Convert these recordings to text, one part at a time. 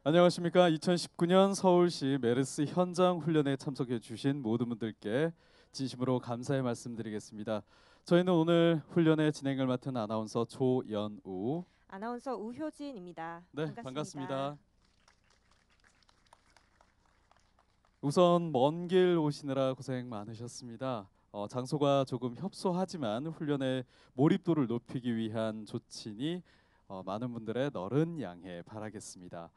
안녕하십니까. 2019년 서울시 메르스 현장 훈련에 참석해 주신 모든 분들께 진심으로 감사의 말씀드리겠습니다. 저희는 오늘 훈련의 진행을 맡은 아나운서 조연우. 아나운서 우효진입니다. 네, 반갑습니다. 반갑습니다. 우선 먼 길 오시느라 고생 많으셨습니다. 장소가 조금 협소하지만 훈련의 몰입도를 높이기 위한 조치니 많은 분들의 너른 양해 바라겠습니다.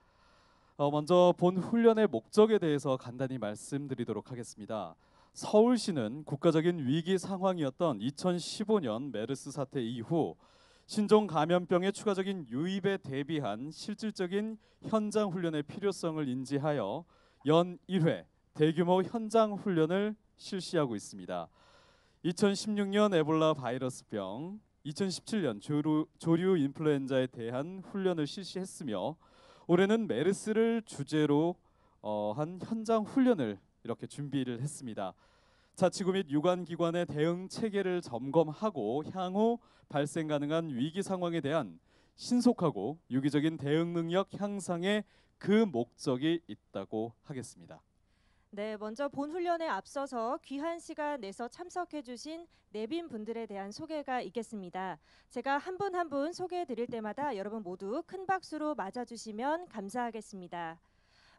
먼저 본 훈련의 목적에 대해서 간단히 말씀드리도록 하겠습니다. 서울시는 국가적인 위기 상황이었던 2015년 메르스 사태 이후 신종 감염병의 추가적인 유입에 대비한 실질적인 현장 훈련의 필요성을 인지하여 연 1회 대규모 현장 훈련을 실시하고 있습니다. 2016년 에볼라 바이러스병, 2017년 조류 인플루엔자에 대한 훈련을 실시했으며 올해는 메르스를 주제로 한 현장 훈련을 이렇게 준비를 했습니다. 자치구 및 유관기관의 대응 체계를 점검하고 향후 발생 가능한 위기 상황에 대한 신속하고 유기적인 대응 능력 향상에 그 목적이 있다고 하겠습니다. 네, 먼저 본 훈련에 앞서서 귀한 시간 내서 참석해 주신 내빈 분들에 대한 소개가 있겠습니다. 제가 한 분 한 분 소개해 드릴 때마다 여러분 모두 큰 박수로 맞아 주시면 감사하겠습니다.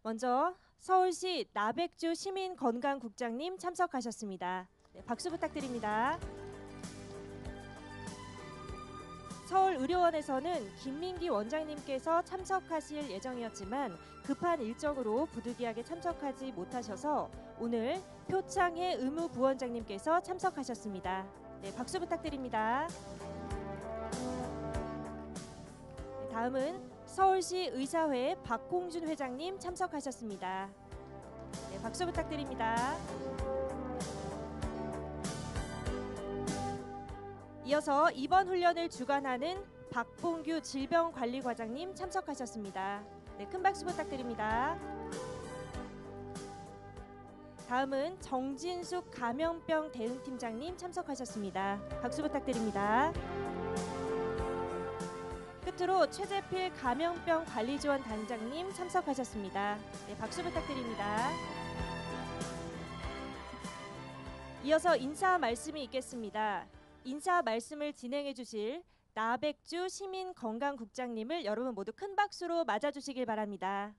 먼저 서울시 나백주 시민건강국장님 참석하셨습니다. 네, 박수 부탁드립니다. 서울의료원에서는 김민기 원장님께서 참석하실 예정이었지만 급한 일정으로 부득이하게 참석하지 못하셔서 오늘 표창혜 의무부원장님께서 참석하셨습니다. 네, 박수 부탁드립니다. 네, 다음은 서울시 의사회 박홍준 회장님 참석하셨습니다. 네, 박수 부탁드립니다. 이어서 이번 훈련을 주관하는 박봉규 질병관리과장님 참석하셨습니다. 네, 큰 박수 부탁드립니다. 다음은 정진숙 감염병 대응팀장님 참석하셨습니다. 박수 부탁드립니다. 끝으로 최재필 감염병 관리지원 단장님 참석하셨습니다. 네, 박수 부탁드립니다. 이어서 인사 말씀이 있겠습니다. 인사 말씀을 진행해 주실 나백주 시민건강국장님을 여러분 모두 큰 박수로 맞아주시길 바랍니다.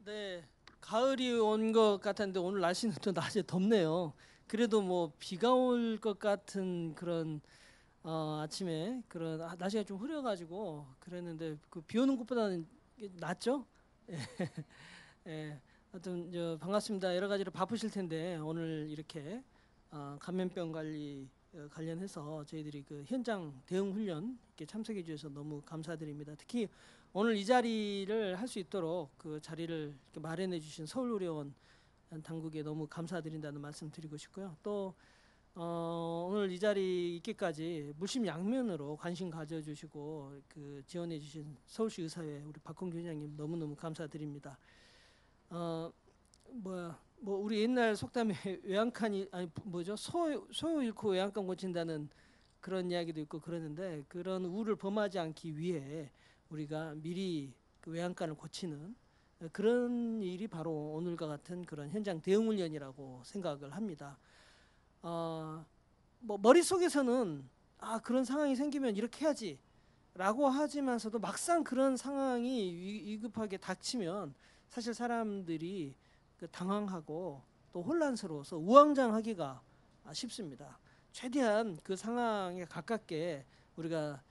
네, 가을이 온 것 같았는데 오늘 날씨는 또 낮에 덥네요. 그래도 뭐 비가 올 것 같은 그런 아침에 그런 날씨가 좀 흐려가지고 그랬는데 그 비 오는 것보다는 낫죠? 예, 하여튼 반갑습니다. 여러 가지로 바쁘실 텐데 오늘 이렇게 감염병 관리 관련해서 저희들이 그 현장 대응 훈련 이렇게 참석해 주셔서 너무 감사드립니다. 특히 오늘 이 자리를 할 수 있도록 그 자리를 이렇게 마련해 주신 서울의료원 당국에 너무 감사드린다는 말씀 드리고 싶고요. 또 오늘 이 자리 있기까지 물심양면으로 관심 가져주시고 그 지원해주신 서울시 의사회 우리 박홍규 회장님 너무너무 감사드립니다. 뭐 우리 옛날 속담에 외양간이 아니 뭐죠 소 잃고 외양간 고친다는 그런 이야기도 있고 그러는데 그런 우를 범하지 않기 위해 우리가 미리 그 외양간을 고치는 그런 일이 바로 오늘과 같은 그런 현장 대응 훈련이라고 생각을 합니다. 뭐 머릿속에서는 그런 상황이 생기면 이렇게 해야지라고 하지만서도 막상 그런 상황이 위급하게 닥치면 사실 사람들이 그 당황하고 또 혼란스러워서 우왕좌왕하기가 쉽습니다. 최대한 그 상황에 가깝게 우리가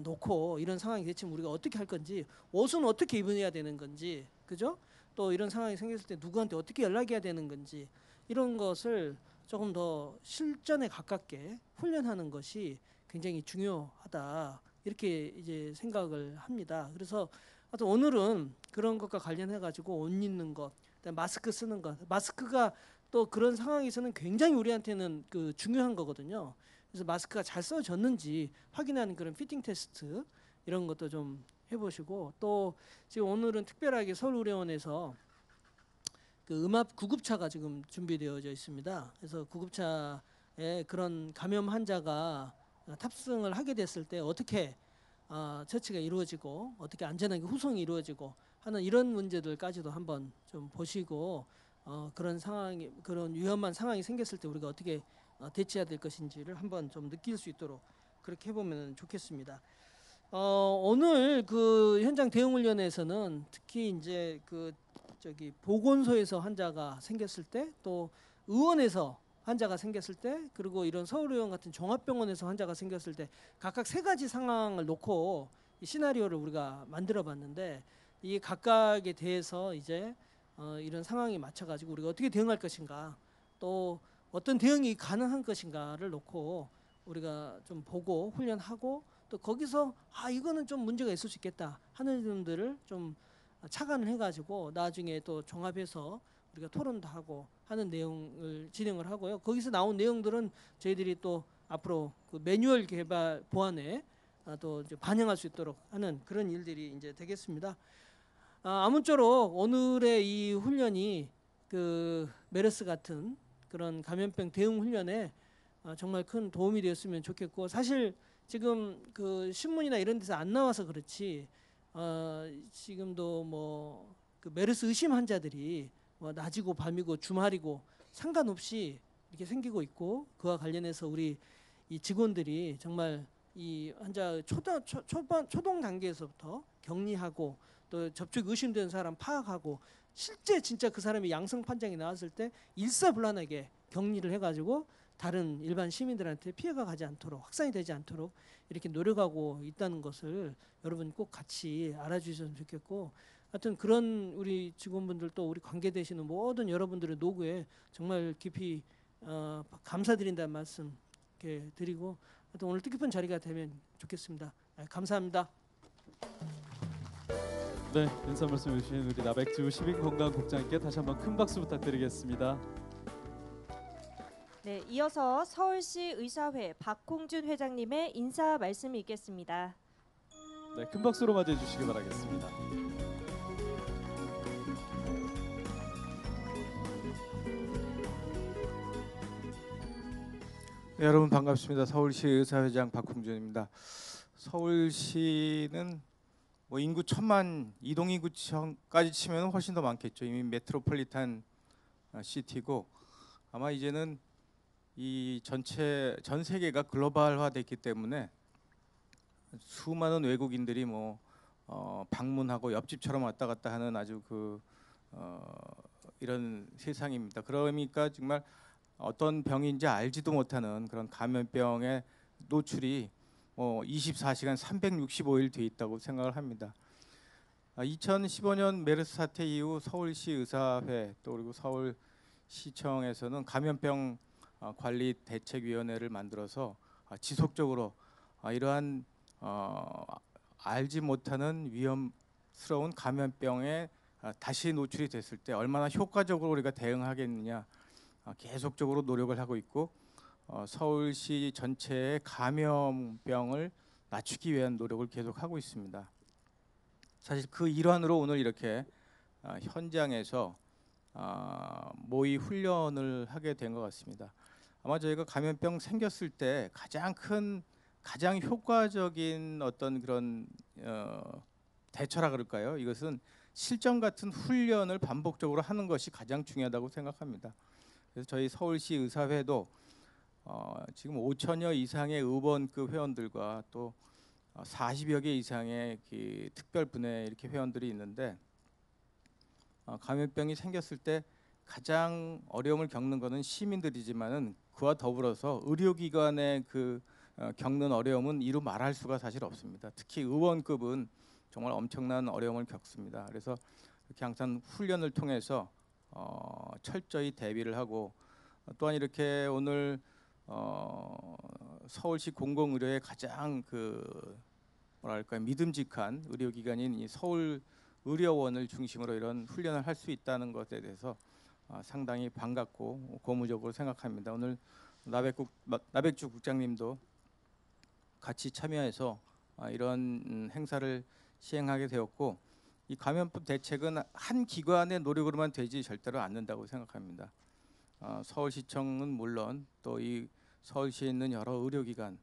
놓고 이런 상황이 되면 우리가 어떻게 할 건지 옷은 어떻게 입어야 되는 건지 그죠? 또 이런 상황이 생겼을 때 누구한테 어떻게 연락해야 되는 건지 이런 것을 조금 더 실전에 가깝게 훈련하는 것이 굉장히 중요하다 이렇게 이제 생각을 합니다. 그래서 하여튼 오늘은 그런 것과 관련해 가지고 옷 입는 것, 마스크 쓰는 것, 마스크가 또 그런 상황에서는 굉장히 우리한테는 그 중요한 거거든요. 그래서 마스크가 잘 써졌는지 확인하는 그런 피팅 테스트 이런 것도 좀 해보시고 또 지금 오늘은 특별하게 서울의료원에서 그 음압 구급차가 지금 준비되어져 있습니다. 그래서 구급차 그런 감염 환자가 탑승을 하게 됐을 때 어떻게 처치가 이루어지고 어떻게 안전하게 후송이 이루어지고 하는 이런 문제들까지도 한번 좀 보시고 그런 상황이 그런 위험한 상황이 생겼을 때 우리가 어떻게 대처해야 될 것인지를 한번 좀 느낄 수 있도록 그렇게 해보면 좋겠습니다. 오늘 그 현장 대응 훈련에서는 특히 이제 그 저기 보건소에서 환자가 생겼을 때 또 의원에서 환자가 생겼을 때 그리고 이런 서울의원 같은 종합병원에서 환자가 생겼을 때 각각 세 가지 상황을 놓고 이 시나리오를 우리가 만들어 봤는데 이 각각에 대해서 이제 이런 상황에 맞춰 가지고 우리가 어떻게 대응할 것인가 또 어떤 대응이 가능한 것인가를 놓고 우리가 좀 보고 훈련하고 또 거기서 이거는 좀 문제가 있을 수 있겠다 하는 점들을 좀 착안을 해가지고 나중에 또 종합해서 우리가 토론도 하고 하는 내용을 진행을 하고요. 거기서 나온 내용들은 저희들이 또 앞으로 그 매뉴얼 개발 보완에 또 이제 반영할 수 있도록 하는 그런 일들이 이제 되겠습니다. 아무쪼록 오늘의 이 훈련이 그 메르스 같은 그런 감염병 대응 훈련에 정말 큰 도움이 되었으면 좋겠고 사실 지금 그 신문이나 이런 데서 안 나와서 그렇지 지금도 뭐 그 메르스 의심 환자들이 뭐 낮이고 밤이고 주말이고 상관없이 이렇게 생기고 있고 그와 관련해서 우리 이 직원들이 정말 이 환자 초동 단계에서부터 격리하고 또 접촉 의심되는 사람 파악하고 실제 진짜 그 사람이 양성 판정이 나왔을 때 일사불란하게 격리를 해가지고 다른 일반 시민들한테 피해가 가지 않도록 확산이 되지 않도록 이렇게 노력하고 있다는 것을 여러분 꼭 같이 알아주셨으면 좋겠고 하여튼 그런 우리 직원분들도 우리 관계되시는 모든 여러분들의 노고에 정말 깊이 감사드린다는 말씀 이렇게 드리고 하여튼 오늘 뜻깊은 자리가 되면 좋겠습니다. 감사합니다. 네, 인사 말씀 해주신 우리 나백주 시민건강국장님께 다시 한번 큰 박수 부탁드리겠습니다. 네, 이어서 서울시 의사회 박홍준 회장님의 인사 말씀이 있겠습니다. 네, 큰 박수로 맞이해 주시기 바라겠습니다. 네, 여러분 반갑습니다. 서울시 의사회장 박홍준입니다. 서울시는 뭐 인구 1,000만 이동인구까지 치면 훨씬 더 많겠죠. 이미 메트로폴리탄 시티고 아마 이제는 이 전 세계가 글로벌화됐기 때문에 수많은 외국인들이 뭐 방문하고 옆집처럼 왔다 갔다 하는 아주 이런 세상입니다. 그러니까 정말 어떤 병인지 알지도 못하는 그런 감염병의 노출이 24시간 365일 돼 있다고 생각을 합니다. 2015년 메르스 사태 이후 서울시 의사회 또 그리고 서울시청에서는 감염병 관리 대책위원회를 만들어서 지속적으로 이러한 알지 못하는 위험스러운 감염병에 다시 노출이 됐을 때 얼마나 효과적으로 우리가 대응하겠느냐 계속적으로 노력을 하고 있고 서울시 전체의 감염병을 낮추기 위한 노력을 계속하고 있습니다. 사실 그 일환으로 오늘 이렇게 현장에서 모의 훈련을 하게 된 것 같습니다. 아마 저희가 감염병 생겼을 때 가장 효과적인 어떤 그런 대처라 그럴까요? 이것은 실전 같은 훈련을 반복적으로 하는 것이 가장 중요하다고 생각합니다. 그래서 저희 서울시 의사회도 지금 5천여 이상의 의원급 회원들과 또 40여 개 이상의 특별분해 이렇게 회원들이 있는데 감염병이 생겼을 때 가장 어려움을 겪는 것은 시민들이지만은 그와 더불어서 의료기관의 겪는 어려움은 이루 말할 수가 사실 없습니다. 특히 의원급은 정말 엄청난 어려움을 겪습니다. 그래서 이렇게 항상 훈련을 통해서 철저히 대비를 하고 또한 이렇게 오늘 서울시 공공의료의 가장 뭐랄까 믿음직한 의료기관인 이 서울의료원을 중심으로 이런 훈련을 할 수 있다는 것에 대해서 상당히 반갑고 고무적으로 생각합니다. 오늘 나백주 국장님도 같이 참여해서 이런 행사를 시행하게 되었고 이 감염법 대책은 한 기관의 노력으로만 되지 절대로 않는다고 생각합니다. 서울시청은 물론 또 이 서울시에 있는 여러 의료기관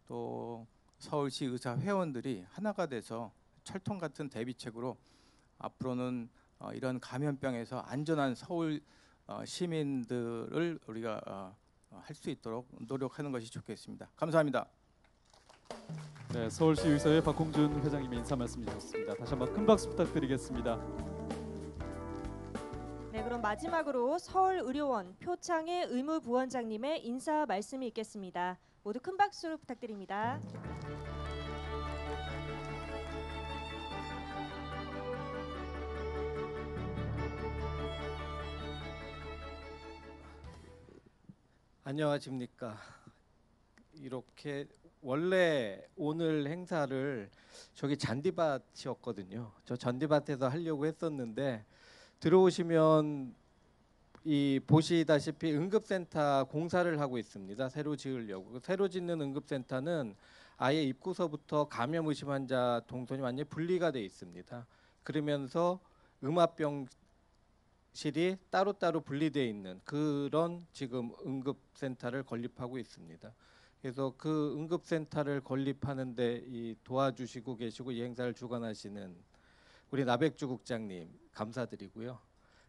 또 서울시 의사 회원들이 하나가 돼서 철통 같은 대비책으로 앞으로는 이런 감염병에서 안전한 서울 시민들을 우리가 할 수 있도록 노력하는 것이 좋겠습니다. 감사합니다. 네, 서울시 의사회 박홍준 회장님의 인사 말씀 주셨습니다. 다시 한번 큰 박수 부탁드리겠습니다. 네, 그럼 마지막으로 서울의료원 표창의 의무부원장님의 인사 말씀이 있겠습니다. 모두 큰 박수로 부탁드립니다. 안녕하십니까. 이렇게 원래 오늘 행사를 저기 잔디밭이었거든요. 저 잔디밭에서 하려고 했었는데 들어오시면 이 보시다시피 응급센터 공사를 하고 있습니다. 새로 지으려고. 새로 짓는 응급센터는 아예 입구서부터 감염 의심 환자 동선이 완전히 분리가 돼 있습니다. 그러면서 음압병실이 따로따로 분리되어 있는 그런 지금 응급센터를 건립하고 있습니다. 그래서 그 응급센터를 건립하는데 이 도와주시고 계시고 이 행사를 주관하시는 우리 나백주 국장님 감사드리고요.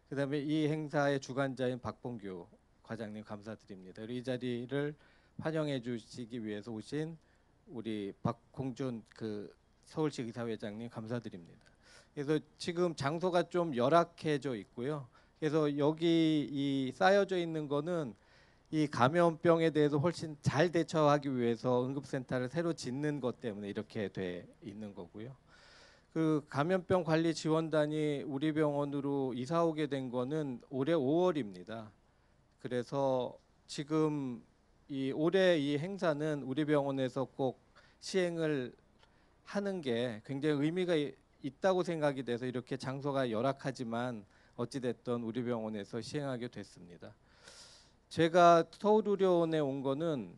그다음에 이 행사의 주관자인 박봉규 과장님 감사드립니다. 그리고 이 자리를 환영해 주시기 위해서 오신 우리 박홍준 그 서울시 의사회장님 감사드립니다. 그래서 지금 장소가 좀 열악해져 있고요. 그래서 여기 이 쌓여져 있는 거는 이 감염병에 대해서 훨씬 잘 대처하기 위해서 응급센터를 새로 짓는 것 때문에 이렇게 돼 있는 거고요. 그 감염병 관리 지원단이 우리 병원으로 이사 오게 된 거는 올해 5월입니다. 그래서 지금 이 올해 이 행사는 우리 병원에서 꼭 시행을 하는 게 굉장히 의미가 있다고 생각이 돼서 이렇게 장소가 열악하지만 어찌 됐든 우리 병원에서 시행하게 됐습니다. 제가 서울의료원에 온 거는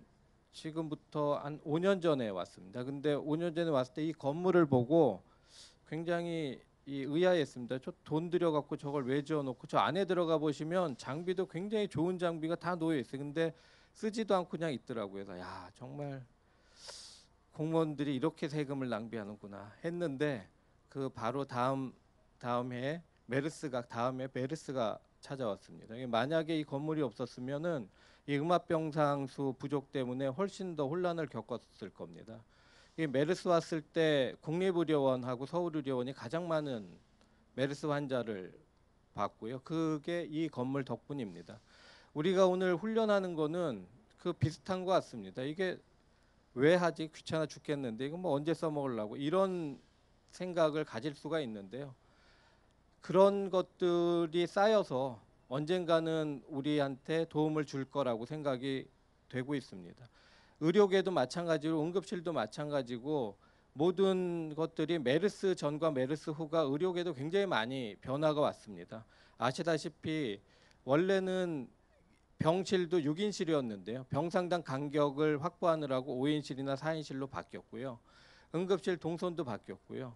지금부터 한 5년 전에 왔습니다. 근데 5년 전에 왔을 때 이 건물을 보고 굉장히 의아했습니다. 저 돈 들여갖고 저걸 왜 지어놓고 저 안에 들어가 보시면 장비도 굉장히 좋은 장비가 다 놓여 있어요. 근데 쓰지도 않고 그냥 있더라고요. 그래서 야 정말 공무원들이 이렇게 세금을 낭비하는구나 했는데 그 바로 다음 해에 메르스가 찾아왔습니다. 만약에 이 건물이 없었으면은 이 음압병상 수 부족 때문에 훨씬 더 혼란을 겪었을 겁니다. 이 메르스 왔을 때 국립의료원하고 서울의료원이 가장 많은 메르스 환자를 봤고요. 그게 이 건물 덕분입니다. 우리가 오늘 훈련하는 거는 그 비슷한 것 같습니다. 이게 왜 하지? 귀찮아 죽겠는데 이거 뭐 언제 써먹으려고 이런 생각을 가질 수가 있는데요. 그런 것들이 쌓여서 언젠가는 우리한테 도움을 줄 거라고 생각이 되고 있습니다. 의료계도 마찬가지로 응급실도 마찬가지고 모든 것들이 메르스 전과 메르스 후가 의료계도 굉장히 많이 변화가 왔습니다. 아시다시피 원래는 병실도 6인실이었는데요. 병상당 간격을 확보하느라고 5인실이나 4인실로 바뀌었고요. 응급실 동선도 바뀌었고요.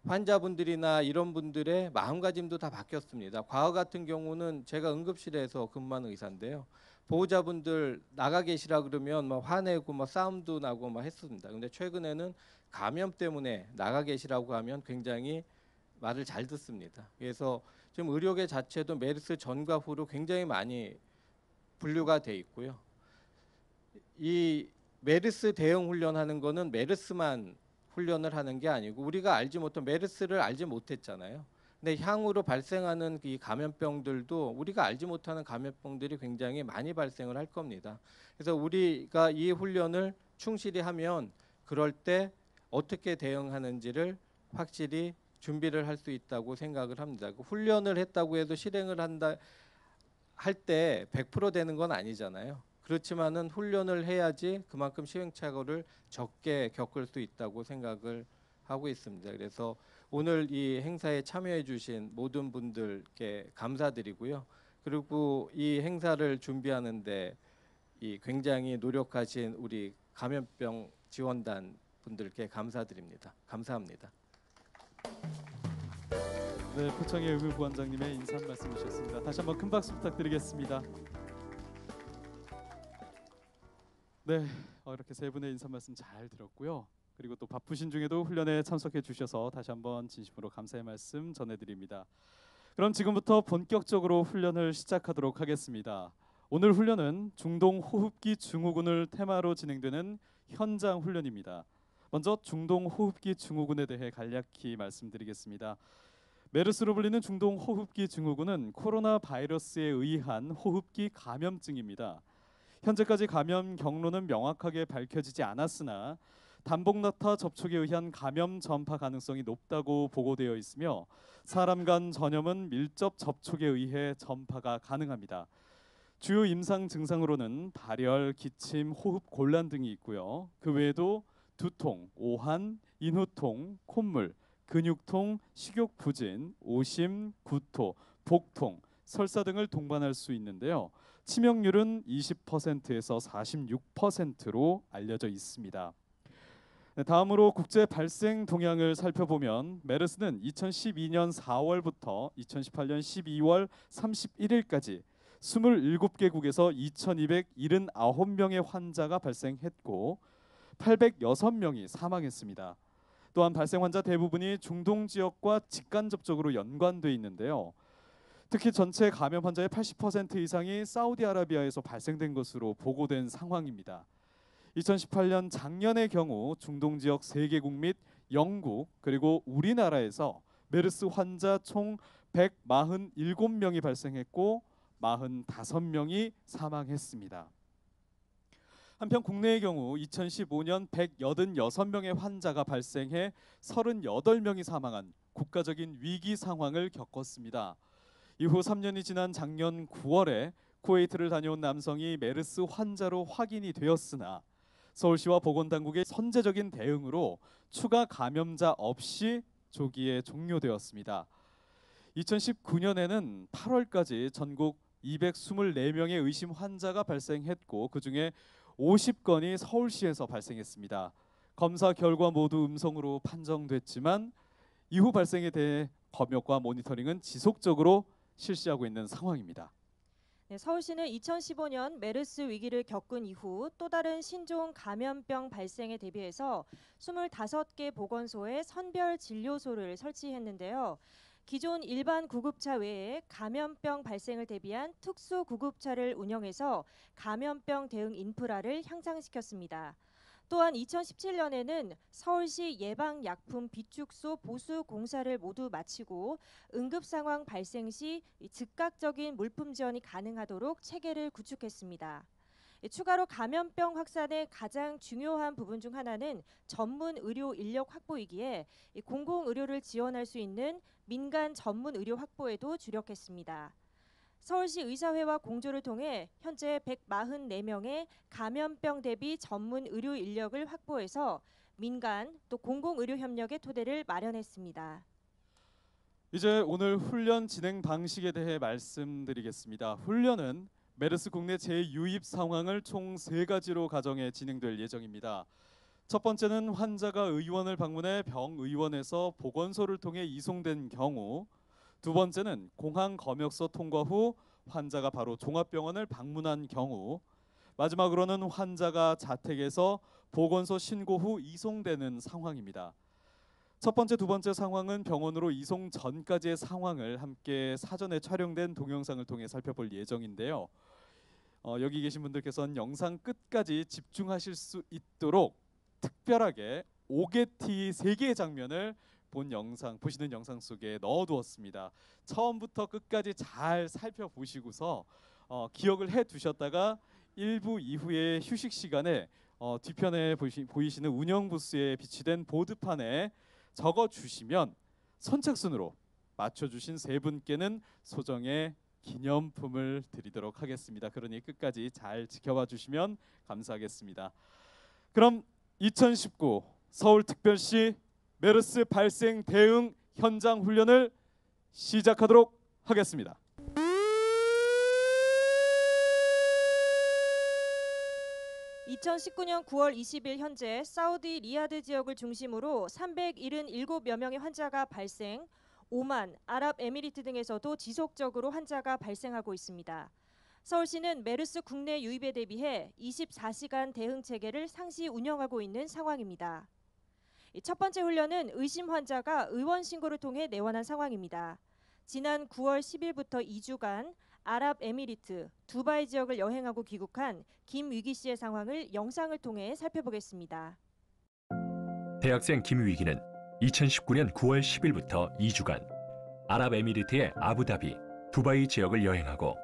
환자분들이나 이런 분들의 마음가짐도 다 바뀌었습니다. 과거 같은 경우는 제가 응급실에서 근무하는 의사인데요. 보호자분들 나가 계시라 그러면 막 화내고 막 싸움도 나고 막 했습니다. 근데 최근에는 감염 때문에 나가 계시라고 하면 굉장히 말을 잘 듣습니다. 그래서 지금 의료계 자체도 메르스 전과 후로 굉장히 많이 분류가 돼 있고요. 이 메르스 대응 훈련하는 거는 메르스만 훈련을 하는 게 아니고 우리가 알지 못한 메르스를 알지 못했잖아요. 근데 향후로 발생하는 이 감염병들도 우리가 알지 못하는 감염병들이 굉장히 많이 발생을 할 겁니다. 그래서 우리가 이 훈련을 충실히 하면 그럴 때 어떻게 대응하는지를 확실히 준비를 할 수 있다고 생각을 합니다. 그 훈련을 했다고 해도 실행을 한다 할 때 100% 되는 건 아니잖아요. 그렇지만은 훈련을 해야지 그만큼 시행착오를 적게 겪을 수 있다고 생각을 하고 있습니다. 그래서 오늘 이 행사에 참여해 주신 모든 분들께 감사드리고요. 그리고 이 행사를 준비하는데 이 굉장히 노력하신 우리 감염병 지원단 분들께 감사드립니다. 감사합니다. 네, 표창의 의무부원장님의 인사 말씀이셨습니다. 다시 한번 큰 박수 부탁드리겠습니다. 네, 이렇게 세 분의 인사 말씀 잘 들었고요. 그리고 또 바쁘신 중에도 훈련에 참석해 주셔서 다시 한번 진심으로 감사의 말씀 전해드립니다. 그럼 지금부터 본격적으로 훈련을 시작하도록 하겠습니다. 오늘 훈련은 중동 호흡기 증후군을 테마로 진행되는 현장 훈련입니다. 먼저 중동 호흡기 증후군에 대해 간략히 말씀드리겠습니다. 메르스로 불리는 중동 호흡기 증후군은 코로나 바이러스에 의한 호흡기 감염증입니다. 현재까지 감염 경로는 명확하게 밝혀지지 않았으나 단복낙타 접촉에 의한 감염 전파 가능성이 높다고 보고되어 있으며 사람 간 전염은 밀접 접촉에 의해 전파가 가능합니다. 주요 임상 증상으로는 발열, 기침, 호흡 곤란 등이 있고요. 그 외에도 두통, 오한, 인후통, 콧물, 근육통, 식욕 부진, 오심, 구토, 복통, 설사 등을 동반할 수 있는데요. 치명률은 20%에서 46%로 알려져 있습니다. 네, 다음으로 국제 발생 동향을 살펴보면 메르스는 2012년 4월부터 2018년 12월 31일까지 27개국에서 2,279명의 환자가 발생했고 806명이 사망했습니다. 또한 발생 환자 대부분이 중동 지역과 직간 접촉으로 연관돼 있는데요. 특히 전체 감염 환자의 80% 이상이 사우디아라비아에서 발생된 것으로 보고된 상황입니다. 2018년 작년의 경우 중동 지역 3개국 및 영국 그리고 우리나라에서 메르스 환자 총 147명이 발생했고 45명이 사망했습니다. 한편 국내의 경우 2015년 186명의 환자가 발생해 38명이 사망한 국가적인 위기 상황을 겪었습니다. 이후 3년이 지난 작년 9월에 쿠웨이트를 다녀온 남성이 메르스 환자로 확인이 되었으나 서울시와 보건당국의 선제적인 대응으로 추가 감염자 없이 조기에 종료되었습니다. 2019년에는 8월까지 전국 224명의 의심 환자가 발생했고 그중에 50건이 서울시에서 발생했습니다. 검사 결과 모두 음성으로 판정됐지만 이후 발생에 대해 검역과 모니터링은 지속적으로 실시하고 있는 상황입니다. 네, 서울시는 2015년 메르스 위기를 겪은 이후 또 다른 신종 감염병 발생에 대비해서 25개 보건소에 선별 진료소를 설치했는데요. 기존 일반 구급차 외에 감염병 발생을 대비한 특수 구급차를 운영해서 감염병 대응 인프라를 향상시켰습니다. 또한 2017년에는 서울시 예방약품 비축소 보수 공사를 모두 마치고 응급 상황 발생 시 즉각적인 물품 지원이 가능하도록 체계를 구축했습니다. 추가로 감염병 확산의 가장 중요한 부분 중 하나는 전문 의료 인력 확보이기에 공공 의료를 지원할 수 있는 민간 전문 의료 확보에도 주력했습니다. 서울시 의사회와 공조를 통해 현재 144명의 감염병 대비 전문 의료 인력을 확보해서 민간 또 공공 의료 협력의 토대를 마련했습니다. 이제 오늘 훈련 진행 방식에 대해 말씀드리겠습니다. 훈련은 메르스 국내 재유입 상황을 총 3가지로 가정해 진행될 예정입니다. 첫 번째는 환자가 의원을 방문해 병의원에서 보건소를 통해 이송된 경우, 두 번째는 공항 검역소 통과 후 환자가 바로 종합병원을 방문한 경우, 마지막으로는 환자가 자택에서 보건소 신고 후 이송되는 상황입니다. 첫 번째, 두 번째 상황은 병원으로 이송 전까지의 상황을 함께 사전에 촬영된 동영상을 통해 살펴볼 예정인데요. 여기 계신 분들께서는 영상 끝까지 집중하실 수 있도록 특별하게 오게티 3개의 장면을 보시는 영상 속에 넣어두었습니다. 처음부터 끝까지 잘 살펴보시고서 기억을 해두셨다가 1부 이후에 휴식 시간에 뒤편에 보이시는 운영 부스에 비치된 보드판에 적어주시면 선착순으로 맞춰주신 3분께는 소정의 기념품을 드리도록 하겠습니다. 그러니 끝까지 잘 지켜봐 주시면 감사하겠습니다. 그럼 2019 서울특별시 메르스 발생 대응 현장 훈련을 시작하도록 하겠습니다. (2019년 9월 20일) 현재 사우디 리야드 지역을 중심으로 377여 명의 환자가 발생, 오만, 아랍에미리트 등에서도 지속적으로 환자가 발생하고 있습니다. 서울시는 메르스 국내 유입에 대비해 24시간 대응 체계를 상시 운영하고 있는 상황입니다. 첫 번째 훈련은 의심 환자가 의원 신고를 통해 내원한 상황입니다. 지난 9월 10일부터 2주간 아랍에미리트, 두바이 지역을 여행하고 귀국한 김위기 씨의 상황을 영상을 통해 살펴보겠습니다. 대학생 김위기는 2019년 9월 10일부터 2주간 아랍에미리트의 아부다비, 두바이 지역을 여행하고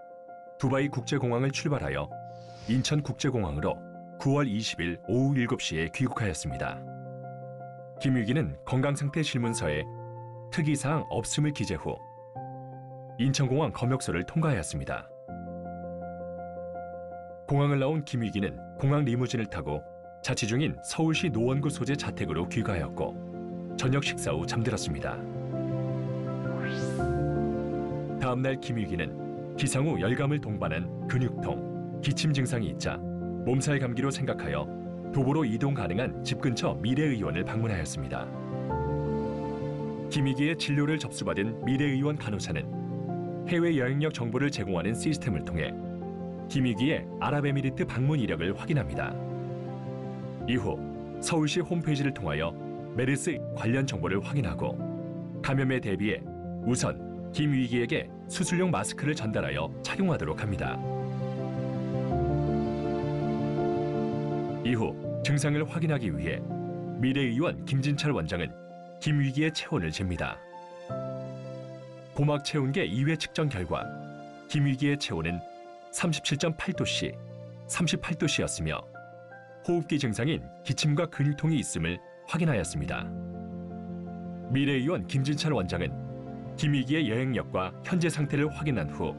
두바이 국제공항을 출발하여 인천국제공항으로 9월 20일 오후 7시에 귀국하였습니다. 김위기는 건강상태 질문서에 특이사항 없음을 기재 후 인천공항 검역소를 통과하였습니다. 공항을 나온 김위기는 공항 리무진을 타고 자치 중인 서울시 노원구 소재 자택으로 귀가하였고 저녁 식사 후 잠들었습니다. 다음 날 김위기는 기상 후 열감을 동반한 근육통, 기침 증상이 있자 몸살 감기로 생각하여 도보로 이동 가능한 집 근처 미래의원을 방문하였습니다. 김위기의 진료를 접수받은 미래의원 간호사는 해외 여행력 정보를 제공하는 시스템을 통해 김위기의 아랍에미리트 방문 이력을 확인합니다. 이후 서울시 홈페이지를 통하여 메르스 관련 정보를 확인하고 감염에 대비해 우선 김위기에게 수술용 마스크를 전달하여 착용하도록 합니다. 이후 증상을 확인하기 위해 미래의원 김진철 원장은 김위기의 체온을 잽니다. 고막 체온계 2회 측정 결과 김위기의 체온은 37.8도씨, 38도씨였으며 호흡기 증상인 기침과 근육통이 있음을 확인하였습니다. 미래의원 김진철 원장은 김위기의 여행력과 현재 상태를 확인한 후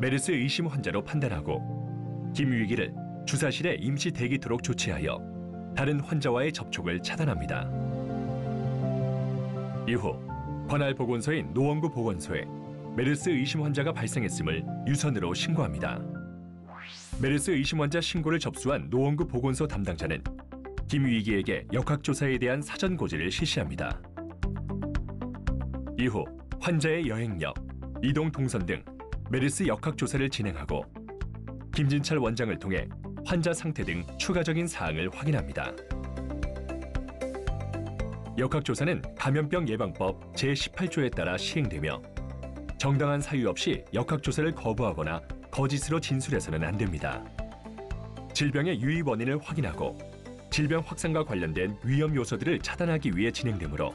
메르스 의심 환자로 판단하고 김위기를 주사실에 임시 대기토록 조치하여 다른 환자와의 접촉을 차단합니다. 이후 관할 보건소인 노원구 보건소에 메르스 의심 환자가 발생했음을 유선으로 신고합니다. 메르스 의심 환자 신고를 접수한 노원구 보건소 담당자는 김위기에게 역학조사에 대한 사전 고지를 실시합니다. 이후 환자의 여행력, 이동 동선 등 메르스 역학조사를 진행하고 김진철 원장을 통해 환자 상태 등 추가적인 사항을 확인합니다. 역학조사는 감염병 예방법 제18조에 따라 시행되며 정당한 사유 없이 역학조사를 거부하거나 거짓으로 진술해서는 안 됩니다. 질병의 유입 원인을 확인하고 질병 확산과 관련된 위험 요소들을 차단하기 위해 진행되므로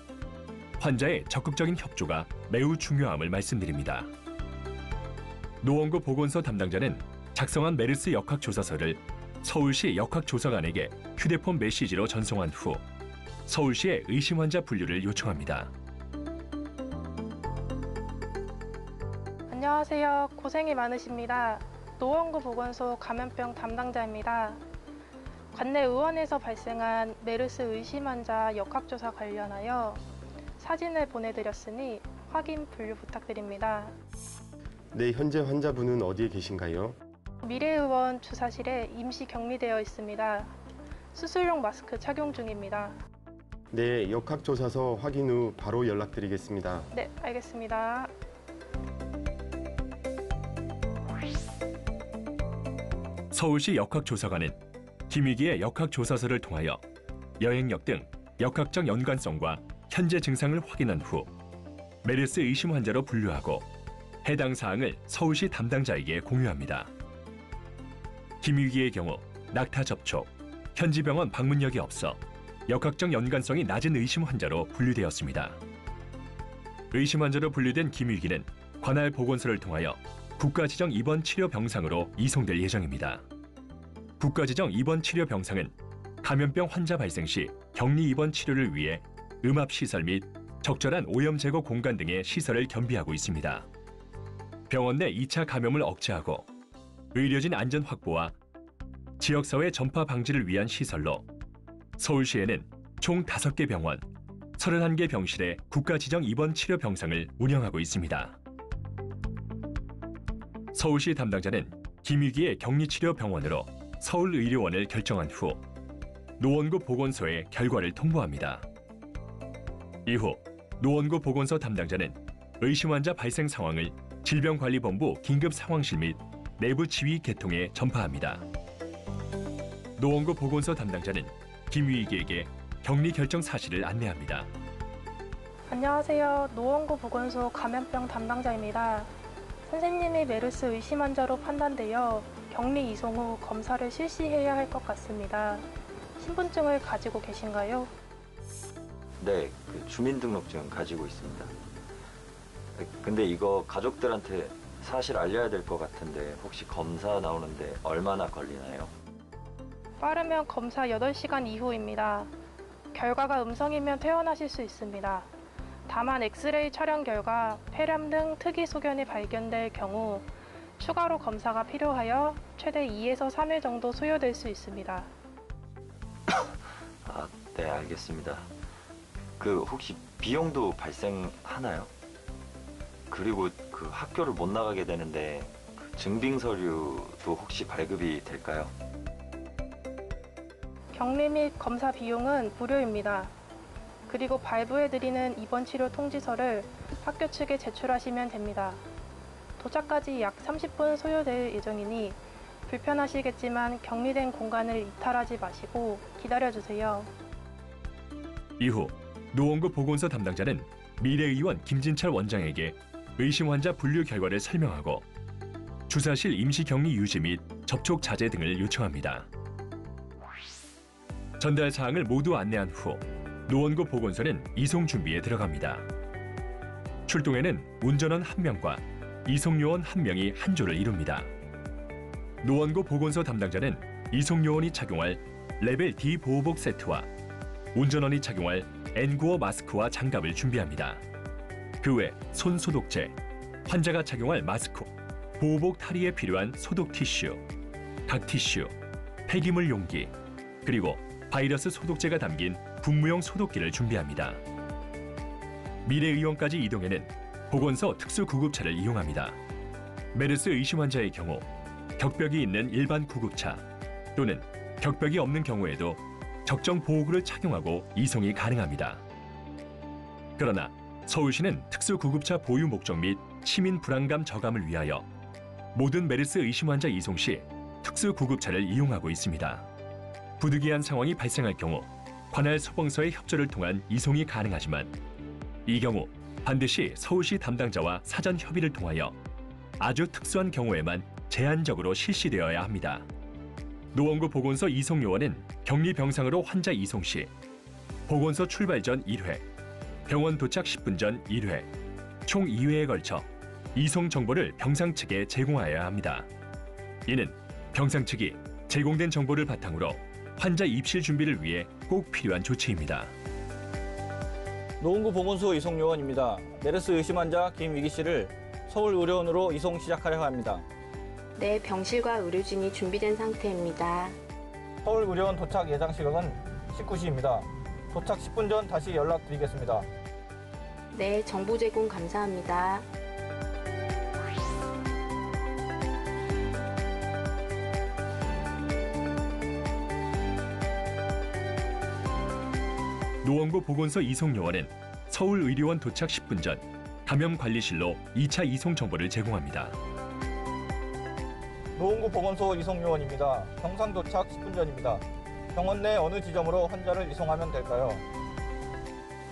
환자의 적극적인 협조가 매우 중요함을 말씀드립니다. 노원구 보건소 담당자는 작성한 메르스 역학조사서를 서울시 역학조사관에게 휴대폰 메시지로 전송한 후 서울시의 의심 환자 분류를 요청합니다. 안녕하세요. 고생이 많으십니다. 노원구 보건소 감염병 담당자입니다. 관내 의원에서 발생한 메르스 의심 환자 역학조사 관련하여 사진을 보내드렸으니 확인 분류 부탁드립니다. 네, 현재 환자분은 어디에 계신가요? 미래의원 주사실에 임시 격리되어 있습니다. 수술용 마스크 착용 중입니다. 네, 역학조사서 확인 후 바로 연락드리겠습니다. 네, 알겠습니다. 서울시 역학조사관은 김위기의 역학조사서를 통하여 여행력 등 역학적 연관성과 현재 증상을 확인한 후 메르스 의심 환자로 분류하고 해당 사항을 서울시 담당자에게 공유합니다. 김위기의 경우 낙타 접촉, 현지 병원 방문력이 없어 역학적 연관성이 낮은 의심 환자로 분류되었습니다. 의심 환자로 분류된 김위기는 관할 보건소를 통하여 국가지정 입원 치료 병상으로 이송될 예정입니다. 국가지정 입원 치료 병상은 감염병 환자 발생 시 격리 입원 치료를 위해 음압시설 및 적절한 오염 제거 공간 등의 시설을 겸비하고 있습니다. 병원 내 2차 감염을 억제하고 의료진 안전 확보와 지역사회 전파 방지를 위한 시설로 서울시에는 총 5개 병원, 31개 병실의 국가지정 입원 치료 병상을 운영하고 있습니다. 서울시 담당자는 김위기의 격리치료 병원으로 서울의료원을 결정한 후 노원구 보건소에 결과를 통보합니다. 이후 노원구 보건소 담당자는 의심 환자 발생 상황을 질병관리본부 긴급상황실 및 내부 지휘 계통에 전파합니다. 노원구 보건소 담당자는 김유익에게 격리 결정 사실을 안내합니다. 안녕하세요. 노원구 보건소 감염병 담당자입니다. 선생님이 메르스 의심 환자로 판단되어 격리 이송 후 검사를 실시해야 할 것 같습니다. 신분증을 가지고 계신가요? 네, 그 주민등록증 가지고 있습니다. 근데 이거 가족들한테 사실 알려야 될 것 같은데 혹시 검사 나오는데 얼마나 걸리나요? 빠르면 검사 8시간 이후입니다. 결과가 음성이면 퇴원하실 수 있습니다. 다만 엑스레이 촬영 결과 폐렴 등 특이 소견이 발견될 경우 추가로 검사가 필요하여 최대 2에서 3일 정도 소요될 수 있습니다. 아, 네, 알겠습니다. 그 혹시 비용도 발생하나요? 그리고 그 학교를 못 나가게 되는데 그 증빙 서류도 혹시 발급이 될까요? 격리 및 검사 비용은 무료입니다. 그리고 발부해드리는 입원 치료 통지서를 학교 측에 제출하시면 됩니다. 도착까지 약 30분 소요될 예정이니 불편하시겠지만 격리된 공간을 이탈하지 마시고 기다려주세요. 이후 노원구 보건소 담당자는 미래의원 김진철 원장에게 의심 환자 분류 결과를 설명하고 주사실 임시격리 유지 및 접촉 자제 등을 요청합니다. 전달 사항을 모두 안내한 후 노원구 보건소는 이송 준비에 들어갑니다. 출동에는 운전원 1명과 이송요원 1명이 한 조를 이룹니다. 노원구 보건소 담당자는 이송요원이 착용할 레벨 D 보호복 세트와 운전원이 착용할 N95 마스크와 장갑을 준비합니다. 그 외 손 소독제, 환자가 착용할 마스크, 보호복 탈의에 필요한 소독 티슈, 각 티슈, 폐기물 용기, 그리고 바이러스 소독제가 담긴 분무용 소독기를 준비합니다. 미래의원까지 이동에는 보건소 특수구급차를 이용합니다. 메르스 의심 환자의 경우 격벽이 있는 일반 구급차 또는 격벽이 없는 경우에도 적정 보호구를 착용하고 이송이 가능합니다. 그러나 서울시는 특수구급차 보유 목적 및 시민 불안감 저감을 위하여 모든 메르스 의심 환자 이송 시 특수구급차를 이용하고 있습니다. 부득이한 상황이 발생할 경우 관할 소방서의 협조를 통한 이송이 가능하지만 이 경우 반드시 서울시 담당자와 사전 협의를 통하여 아주 특수한 경우에만 제한적으로 실시되어야 합니다. 노원구 보건소 이송요원은 격리 병상으로 환자 이송 시 보건소 출발 전 1회, 병원 도착 10분 전 1회, 총 2회에 걸쳐 이송 정보를 병상 측에 제공하여야 합니다. 이는 병상 측이 제공된 정보를 바탕으로 환자 입실 준비를 위해 꼭 필요한 조치입니다. 노원구 보건소 이송요원입니다. 메르스 의심 환자 김위기 씨를 서울의료원으로 이송 시작하려 합니다. 네, 병실과 의료진이 준비된 상태입니다. 서울의료원 도착 예상 시각은 19시입니다. 도착 10분 전 다시 연락드리겠습니다. 네, 정보 제공 감사합니다. 노원구 보건소 이송요원은 서울의료원 도착 10분 전 감염관리실로 2차 이송 정보를 제공합니다. 노원구 보건소 이송요원입니다. 병상 도착 10분 전입니다. 병원 내 어느 지점으로 환자를 이송하면 될까요?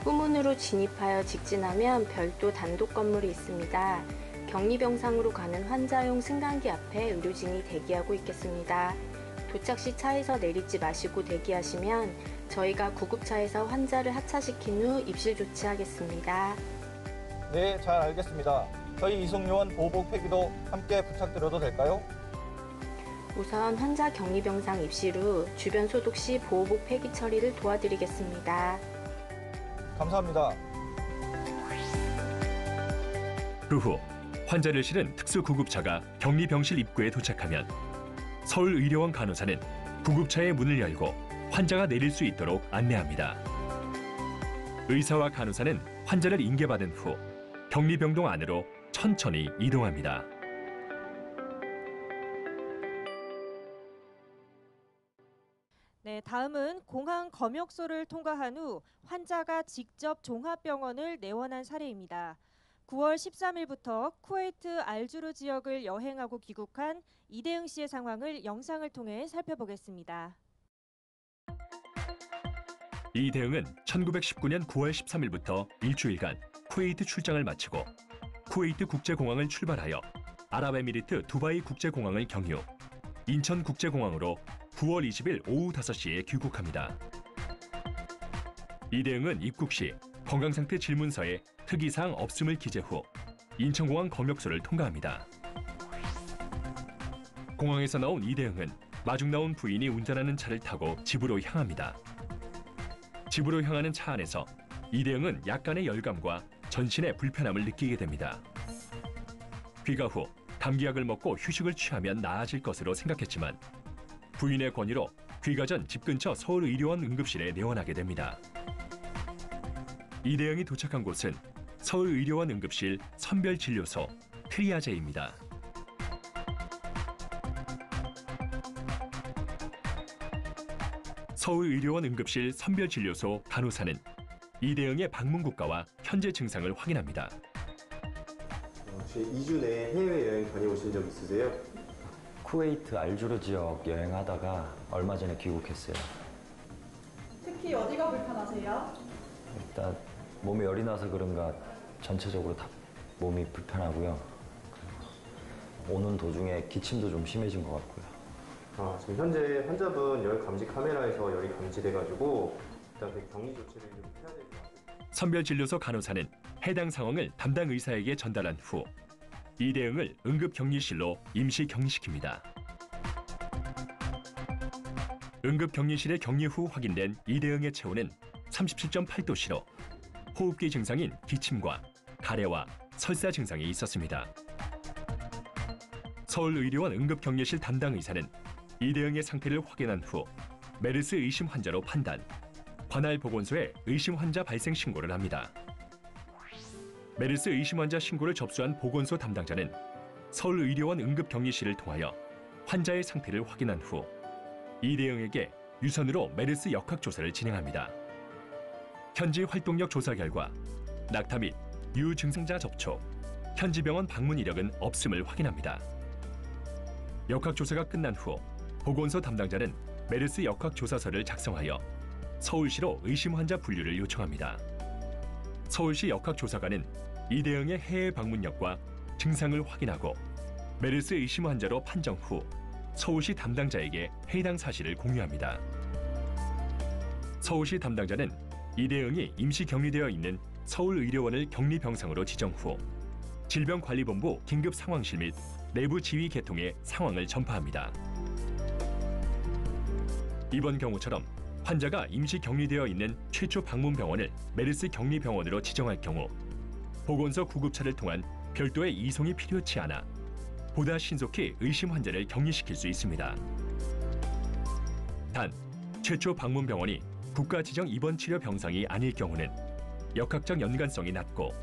후문으로 진입하여 직진하면 별도 단독 건물이 있습니다. 격리병상으로 가는 환자용 승강기 앞에 의료진이 대기하고 있겠습니다. 도착 시 차에서 내리지 마시고 대기하시면 저희가 구급차에서 환자를 하차시킨 후 입실 조치하겠습니다. 네, 잘 알겠습니다. 저희 이송요원 보호복 폐기도 함께 부탁드려도 될까요? 우선 환자 격리병상 입실 후 주변 소독 시 보호복 폐기 처리를 도와드리겠습니다. 감사합니다. 그 후 환자를 실은 특수구급차가 격리병실 입구에 도착하면 서울의료원 간호사는 구급차의 문을 열고 환자가 내릴 수 있도록 안내합니다. 의사와 간호사는 환자를 인계받은 후 격리병동 안으로 천천히 이동합니다. 네, 다음은 공항 검역소를 통과한 후 환자가 직접 종합병원을 내원한 사례입니다. 9월 13일부터 쿠웨이트 알주르 지역을 여행하고 귀국한 이대흥 씨의 상황을 영상을 통해 살펴보겠습니다. 이대흥은 1919년 9월 13일부터 일주일간 쿠웨이트 출장을 마치고 쿠웨이트 국제공항을 출발하여 아랍에미리트 두바이 국제공항을 경유, 인천 국제공항으로 9월 20일 오후 5시에 귀국합니다. 이대흥은 입국 시 건강상태 질문서에 특이사항 없음을 기재 후 인천공항 검역소를 통과합니다. 공항에서 나온 이대흥은 마중 나온 부인이 운전하는 차를 타고 집으로 향합니다. 집으로 향하는 차 안에서 이대흥은 약간의 열감과 전신의 불편함을 느끼게 됩니다. 귀가 후 감기약을 먹고 휴식을 취하면 나아질 것으로 생각했지만 부인의 권유로 귀가 전 집 근처 서울의료원 응급실에 내원하게 됩니다. 이대흥이 도착한 곳은 서울의료원 응급실 선별진료소 트리아제입니다. 서울의료원 응급실 선별진료소 간호사는 이대흥의 방문 국가와 현재 증상을 확인합니다. 혹시 2주 내에 해외여행 다녀오신 적 있으세요? 쿠웨이트 알주르 지역 여행하다가 얼마 전에 귀국했어요. 특히 어디가 불편하세요? 일단 몸에 열이 나서 그런가 전체적으로 다 몸이 불편하고요. 오는 도중에 기침도 좀 심해진 것 같고요. 지금 현재 환자분 열 감지 카메라에서 열이 감지돼가지고 일단 그 격리 조치를 좀 해야 될 것 같아요. 선별진료소 간호사는 해당 상황을 담당 의사에게 전달한 후 이대흥을 응급격리실로 임시 격리시킵니다. 응급격리실에 격리 후 확인된 이대흥의 체온은 37.8도씨로 호흡기 증상인 기침과 가래와 설사 증상이 있었습니다. 서울의료원 응급격리실 담당 의사는 이대흥의 상태를 확인한 후 메르스 의심 환자로 판단, 관할 보건소에 의심 환자 발생 신고를 합니다. 메르스 의심 환자 신고를 접수한 보건소 담당자는 서울의료원 응급격리실을 통하여 환자의 상태를 확인한 후 이대흥에게 유선으로 메르스 역학조사를 진행합니다. 현지 활동력 조사 결과 낙타 및 유증상자 접촉, 현지 병원 방문 이력은 없음을 확인합니다. 역학조사가 끝난 후 보건소 담당자는 메르스 역학조사서를 작성하여 서울시로 의심 환자 분류를 요청합니다. 서울시 역학조사관은 이대흥의 해외 방문력과 증상을 확인하고 메르스 의심 환자로 판정 후 서울시 담당자에게 해당 사실을 공유합니다. 서울시 담당자는 이대흥이 임시 격리되어 있는 서울의료원을 격리병상으로 지정 후 질병관리본부 긴급상황실 및 내부 지휘 계통에 상황을 전파합니다. 이번 경우처럼 환자가 임시 격리되어 있는 최초 방문 병원을 메르스 격리병원으로 지정할 경우 보건소 구급차를 통한 별도의 이송이 필요치 않아 보다 신속히 의심 환자를 격리시킬 수 있습니다. 단, 최초 방문 병원이 국가 지정 입원 치료 병상이 아닐 경우는 역학적 연관성이 낮고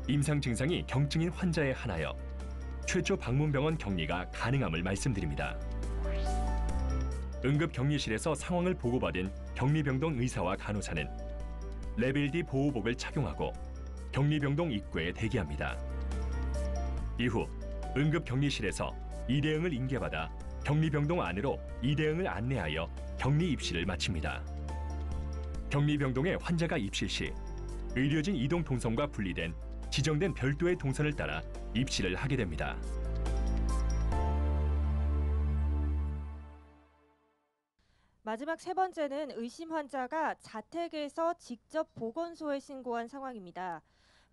임상 증상이 경증인 환자에 한하여 최초 방문 병원 격리가 가능함을 말씀드립니다. 응급격리실에서 상황을 보고받은 격리병동 의사와 간호사는 레벨 D 보호복을 착용하고 격리병동 입구에 대기합니다. 이후 응급격리실에서 이대흥을 인계받아 격리병동 안으로 이대흥을 안내하여 격리 입실을 마칩니다. 격리병동에 환자가 입실 시 의료진 이동 동선과 분리된 지정된 별도의 동선을 따라 입실을 하게 됩니다. 마지막 세 번째는 의심 환자가 자택에서 직접 보건소에 신고한 상황입니다.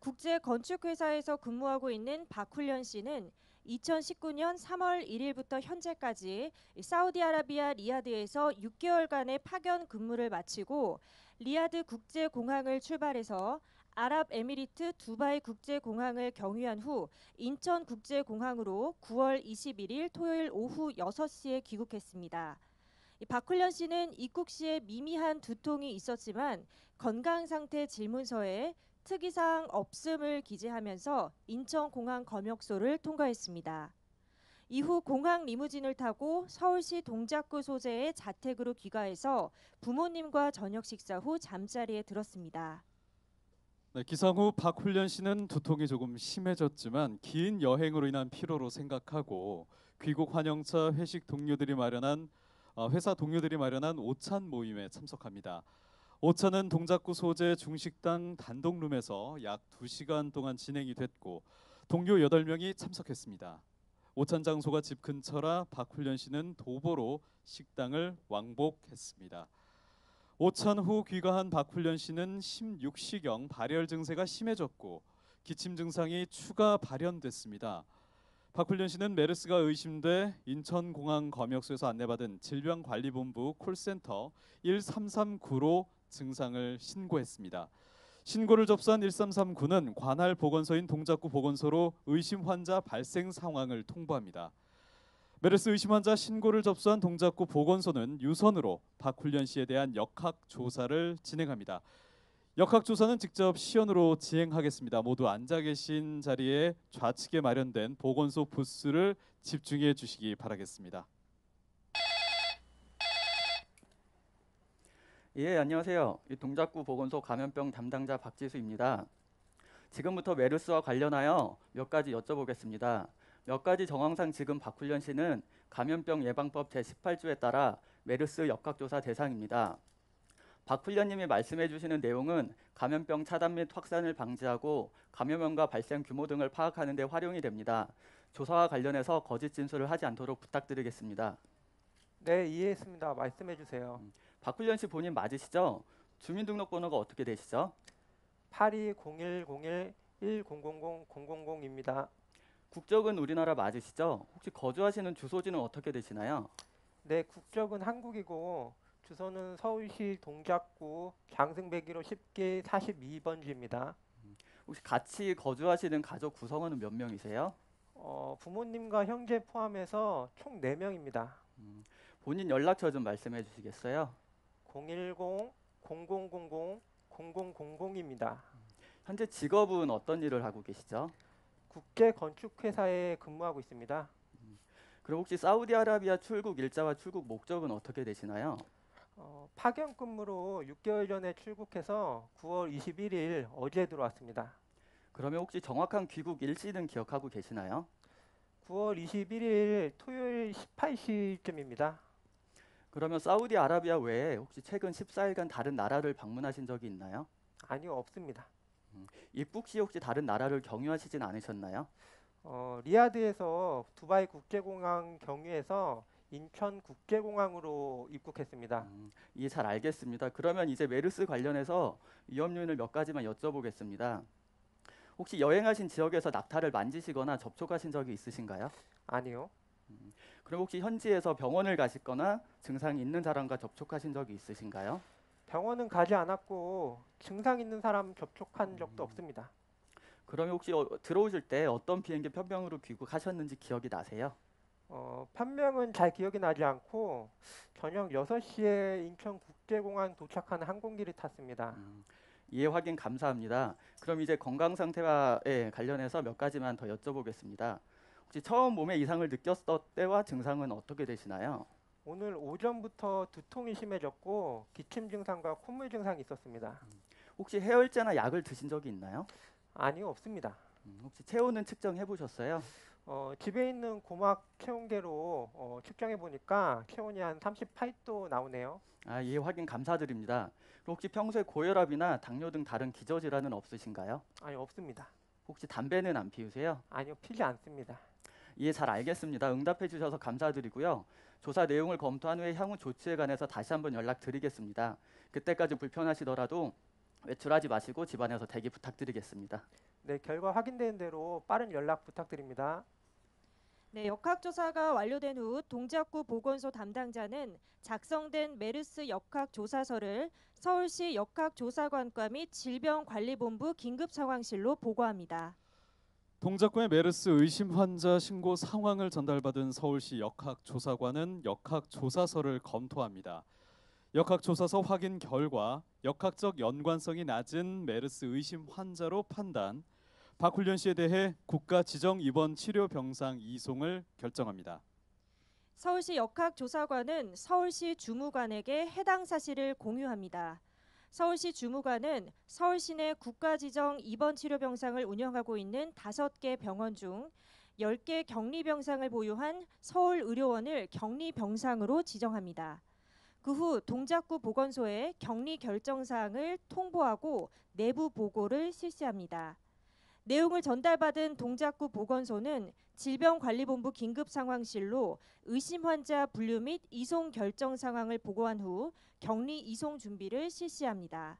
국제건축회사에서 근무하고 있는 박훈련 씨는 2019년 3월 1일부터 현재까지 사우디아라비아 리야드에서 6개월간의 파견 근무를 마치고 리야드 국제공항을 출발해서 아랍에미리트 두바이 국제공항을 경유한 후 인천 국제공항으로 9월 21일 토요일 오후 6시에 귀국했습니다. 박훈련 씨는 입국 시에 미미한 두통이 있었지만 건강 상태 질문서에 특이사항 없음을 기재하면서 인천공항 검역소를 통과했습니다. 이후 공항 리무진을 타고 서울시 동작구 소재의 자택으로 귀가해서 부모님과 저녁 식사 후 잠자리에 들었습니다. 네, 기상 후 박훈련 씨는 두통이 조금 심해졌지만 긴 여행으로 인한 피로로 생각하고 귀국 환영차 회사 동료들이 마련한 오찬 모임에 참석합니다. 오찬은 동작구 소재 중식당 단독룸에서 약 2시간 동안 진행이 됐고 동료 8명이 참석했습니다. 오찬 장소가 집 근처라 박훈련 씨는 도보로 식당을 왕복했습니다. 오찬 후 귀가한 박훈련 씨는 16시경 발열 증세가 심해졌고 기침 증상이 추가 발현됐습니다. 박훈련 씨는 메르스가 의심돼 인천공항 검역소에서 안내받은 질병관리본부 콜센터 1339로 증상을 신고했습니다. 신고를 접수한 1339는 관할 보건소인 동작구 보건소로 의심 환자 발생 상황을 통보합니다. 메르스 의심 환자 신고를 접수한 동작구 보건소는 유선으로 박훈련 씨에 대한 역학 조사를 진행합니다. 역학 조사는 직접 시연으로 진행하겠습니다. 모두 앉아 계신 자리에 좌측에 마련된 보건소 부스를 집중해 주시기 바라겠습니다. 예, 안녕하세요. 동작구 보건소 감염병 담당자 박지수입니다. 지금부터 메르스와 관련하여 몇 가지 여쭤보겠습니다. 몇 가지 정황상 지금 박훈련 씨는 감염병 예방법 제18조에 따라 메르스 역학조사 대상입니다. 박훈련님이 말씀해 주시는 내용은 감염병 차단 및 확산을 방지하고 감염원과 발생 규모 등을 파악하는 데 활용이 됩니다. 조사와 관련해서 거짓 진술을 하지 않도록 부탁드리겠습니다. 네, 이해했습니다. 말씀해 주세요. 박훈련 씨 본인 맞으시죠? 주민등록번호가 어떻게 되시죠? 820101000000입니다. 국적은 우리나라 맞으시죠? 혹시 거주하시는 주소지는 어떻게 되시나요? 네, 국적은 한국이고 주소는 서울시 동작구 장승배기로 10기 42번지입니다. 혹시 같이 거주하시는 가족 구성원은 몇 명이세요? 부모님과 형제 포함해서 총 4명입니다. 본인 연락처 좀 말씀해 주시겠어요? 010-0000-0000입니다. 현재 직업은 어떤 일을 하고 계시죠? 국제 건축회사에 근무하고 있습니다. 그럼 혹시 사우디아라비아 출국 일자와 출국 목적은 어떻게 되시나요? 파견 근무로 6개월 전에 출국해서 9월 21일 어제 들어왔습니다. 그러면 혹시 정확한 귀국 일시는 기억하고 계시나요? 9월 21일 토요일 18시쯤입니다. 그러면 사우디아라비아 외에 혹시 최근 14일간 다른 나라를 방문하신 적이 있나요? 아니요, 없습니다. 입국 시 혹시 다른 나라를 경유하시진 않으셨나요? 리야드에서 두바이 국제공항 경유해서 인천 국제공항으로 입국했습니다. 예, 잘 알겠습니다. 그러면 이제 메르스 관련해서 위험 요인을 몇 가지만 여쭤보겠습니다. 혹시 여행하신 지역에서 낙타를 만지시거나 접촉하신 적이 있으신가요? 아니요. 그럼 혹시 현지에서 병원을 가시거나 증상이 있는 사람과 접촉하신 적이 있으신가요? 병원은 가지 않았고 증상 있는 사람 접촉한 적도 없습니다. 그러면 혹시 들어오실 때 어떤 비행기 편명으로 귀국하셨는지 기억이 나세요? 편명은 잘 기억이 나지 않고 저녁 6시에 인천국제공항 도착하는 항공기를 탔습니다. 이해 확인 감사합니다. 그럼 이제 건강 상태와 관련해서 몇 가지만 더 여쭤보겠습니다. 혹시 처음 몸에 이상을 느꼈을 때와 증상은 어떻게 되시나요? 오늘 오전부터 두통이 심해졌고 기침 증상과 콧물 증상이 있었습니다. 혹시 해열제나 약을 드신 적이 있나요? 아니요, 없습니다. 혹시 체온은 측정해 보셨어요? 집에 있는 고막 체온계로 측정해 보니까 체온이 한 38도 나오네요. 예, 확인 감사드립니다. 그럼 혹시 평소에 고혈압이나 당뇨 등 다른 기저질환은 없으신가요? 아니, 없습니다. 혹시 담배는 안 피우세요? 아니요, 피지 않습니다. 예, 잘 알겠습니다. 응답해 주셔서 감사드리고요. 조사 내용을 검토한 후에 향후 조치에 관해서 다시 한번 연락드리겠습니다. 그때까지 불편하시더라도 외출하지 마시고 집안에서 대기 부탁드리겠습니다. 네, 결과 확인되는 대로 빠른 연락 부탁드립니다. 네, 역학조사가 완료된 후 동작구 보건소 담당자는 작성된 메르스 역학조사서를 서울시 역학조사관과 및 질병관리본부 긴급상황실로 보고합니다. 동작구의 메르스 의심 환자 신고 상황을 전달받은 서울시 역학조사관은 역학조사서를 검토합니다. 역학조사서 확인 결과 역학적 연관성이 낮은 메르스 의심 환자로 판단, 박훈련 씨에 대해 국가 지정 입원 치료 병상 이송을 결정합니다. 서울시 역학조사관은 서울시 주무관에게 해당 사실을 공유합니다. 서울시 주무관은 서울 시내 국가지정 입원 치료 병상을 운영하고 있는 5개 병원 중 10개 격리 병상을 보유한 서울 의료원을 격리 병상으로 지정합니다. 그 후 동작구 보건소에 격리 결정 사항을 통보하고 내부 보고를 실시합니다. 내용을 전달받은 동작구 보건소는 질병관리본부 긴급상황실로 의심 환자 분류 및 이송 결정 상황을 보고한 후 격리 이송 준비를 실시합니다.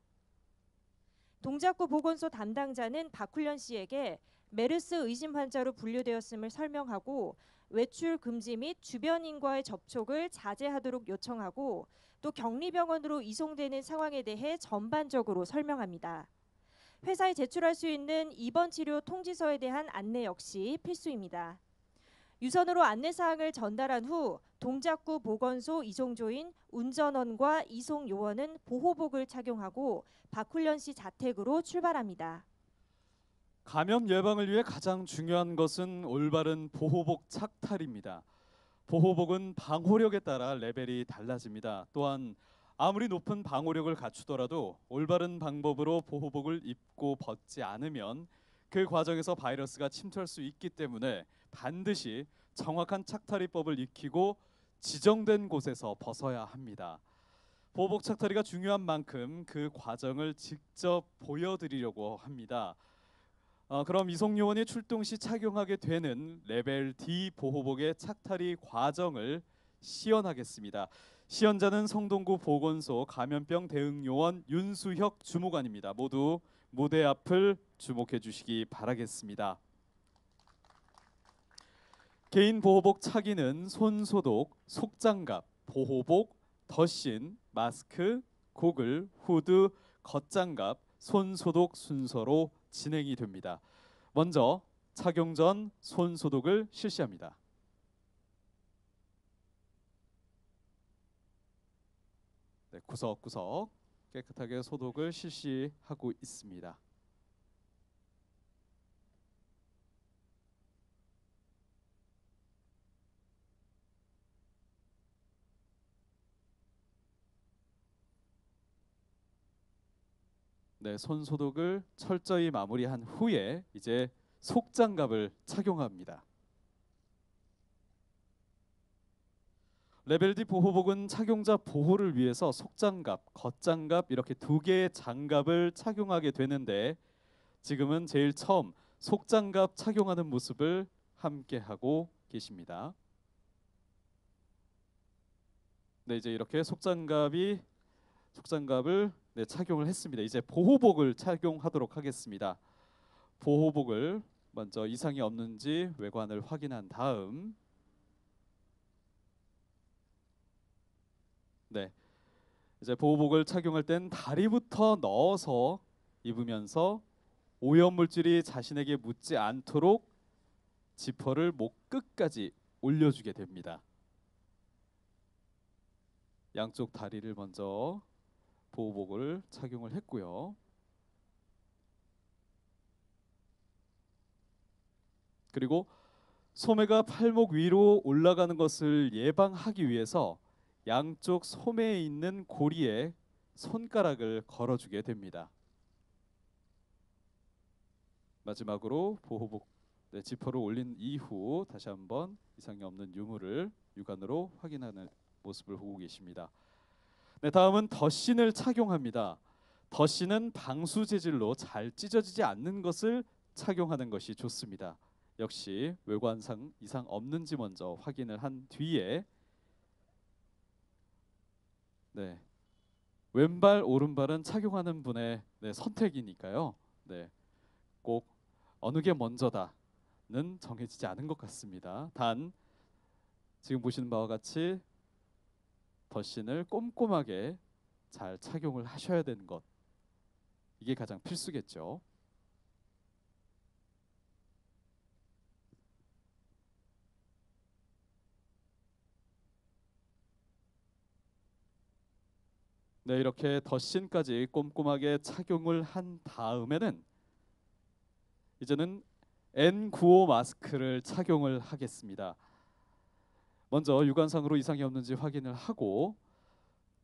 동작구 보건소 담당자는 박훈련 씨에게 메르스 의심 환자로 분류되었음을 설명하고 외출 금지 및 주변인과의 접촉을 자제하도록 요청하고 또 격리병원으로 이송되는 상황에 대해 전반적으로 설명합니다. 회사에 제출할 수 있는 입원 치료 통지서에 대한 안내 역시 필수입니다. 유선으로 안내사항을 전달한 후 동작구 보건소 이송조인 운전원과 이송요원은 보호복을 착용하고 박훈련 씨 자택으로 출발합니다. 감염 예방을 위해 가장 중요한 것은 올바른 보호복 착탈입니다. 보호복은 방호력에 따라 레벨이 달라집니다. 또한 아무리 높은 방호력을 갖추더라도 올바른 방법으로 보호복을 입고 벗지 않으면 그 과정에서 바이러스가 침투할 수 있기 때문에 반드시 정확한 착탈의법을 익히고 지정된 곳에서 벗어야 합니다. 보호복 착탈이가 중요한 만큼 그 과정을 직접 보여드리려고 합니다. 그럼 이송요원이 출동 시 착용하게 되는 레벨 D 보호복의 착탈의 과정을 시연하겠습니다. 시연자는 성동구 보건소 감염병 대응요원 윤수혁 주무관입니다. 모두 무대 앞을 주목해 주시기 바라겠습니다. 개인 보호복 착의는 손 소독, 속장갑, 보호복, 덧신, 마스크, 고글, 후드, 겉장갑, 손 소독 순서로 진행이 됩니다. 먼저 착용 전 손 소독을 실시합니다. 네, 구석구석 깨끗하게 소독을 실시하고 있습니다. 네, 손 소독을 철저히 마무리한 후에 이제 속장갑을 착용합니다. 레벨 D 보호복은 착용자 보호를 위해서 속장갑, 겉장갑 이렇게 2개의 장갑을 착용하게 되는데 지금은 제일 처음 속장갑 착용하는 모습을 함께 하고 계십니다. 네, 이제 이렇게 속장갑을 착용을 했습니다. 이제 보호복을 착용하도록 하겠습니다. 보호복을 먼저 이상이 없는지 외관을 확인한 다음 네, 이제 보호복을 착용할 땐 다리부터 넣어서 입으면서 오염물질이 자신에게 묻지 않도록 지퍼를 목 끝까지 올려주게 됩니다. 양쪽 다리를 먼저 보호복을 착용을 했고요. 그리고 소매가 팔목 위로 올라가는 것을 예방하기 위해서 양쪽 소매에 있는 고리에 손가락을 걸어주게 됩니다. 마지막으로 보호복 지퍼를 올린 이후 다시 한번 이상이 없는 유무를 육안으로 확인하는 모습을 보고 계십니다. 네, 다음은 덧신을 착용합니다. 덧신은 방수 재질로 잘 찢어지지 않는 것을 착용하는 것이 좋습니다. 역시 외관상 이상 없는지 먼저 확인을 한 뒤에 네, 왼발 오른발은 착용하는 분의 선택이니까요. 네, 꼭 어느 게 먼저다는 정해지지 않은 것 같습니다. 단 지금 보시는 바와 같이 덧신을 꼼꼼하게 잘 착용을 하셔야 되는 것, 이게 가장 필수겠죠. 네, 이렇게 덧신까지 꼼꼼하게 착용을 한 다음에는 이제는 N95 마스크를 착용을 하겠습니다. 먼저 육안상으로 이상이 없는지 확인을 하고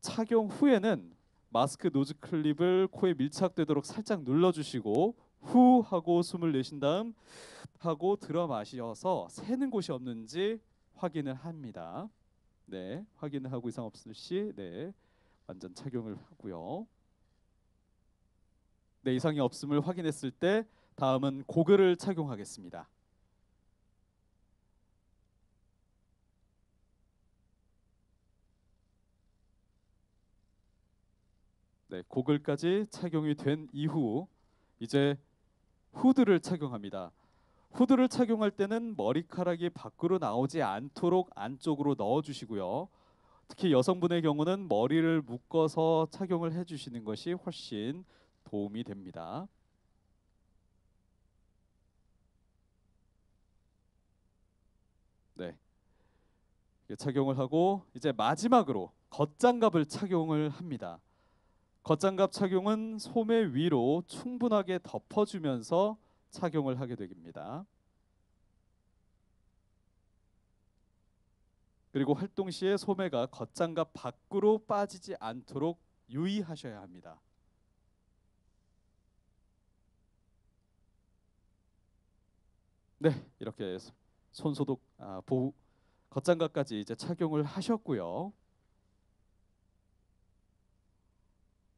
착용 후에는 마스크 노즈 클립을 코에 밀착되도록 살짝 눌러주시고 후 하고 숨을 내쉰 다음 하고 들어 마셔서 새는 곳이 없는지 확인을 합니다. 네, 확인을 하고 이상 없을 시 네, 완전 착용을 하고요. 네, 이상이 없음을 확인했을 때 다음은 고글을 착용하겠습니다. 네, 고글까지 착용이 된 이후 이제 후드를 착용합니다. 후드를 착용할 때는 머리카락이 밖으로 나오지 않도록 안쪽으로 넣어주시고요. 특히 여성분의 경우는 머리를 묶어서 착용을 해주시는 것이 훨씬 도움이 됩니다. 네, 착용을 하고 이제 마지막으로 겉장갑을 착용을 합니다. 겉장갑 착용은 소매 위로 충분하게 덮어주면서 착용을 하게 됩니다. 그리고 활동 시에 소매가 겉장갑 밖으로 빠지지 않도록 유의하셔야 합니다. 네, 이렇게 손 소독, 겉장갑까지 이제 착용을 하셨고요.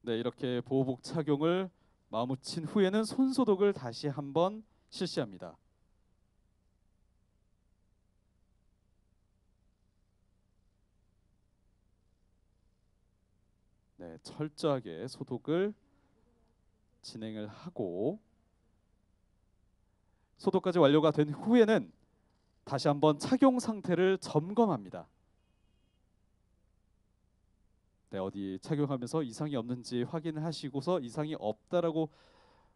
네, 이렇게 보호복 착용을 마무친 후에는 손 소독을 다시 한번 실시합니다. 네, 철저하게 소독을 진행을 하고 소독까지 완료가 된 후에는 다시 한번 착용 상태를 점검합니다. 네, 어디 착용하면서 이상이 없는지 확인을 하시고서 이상이 없다라고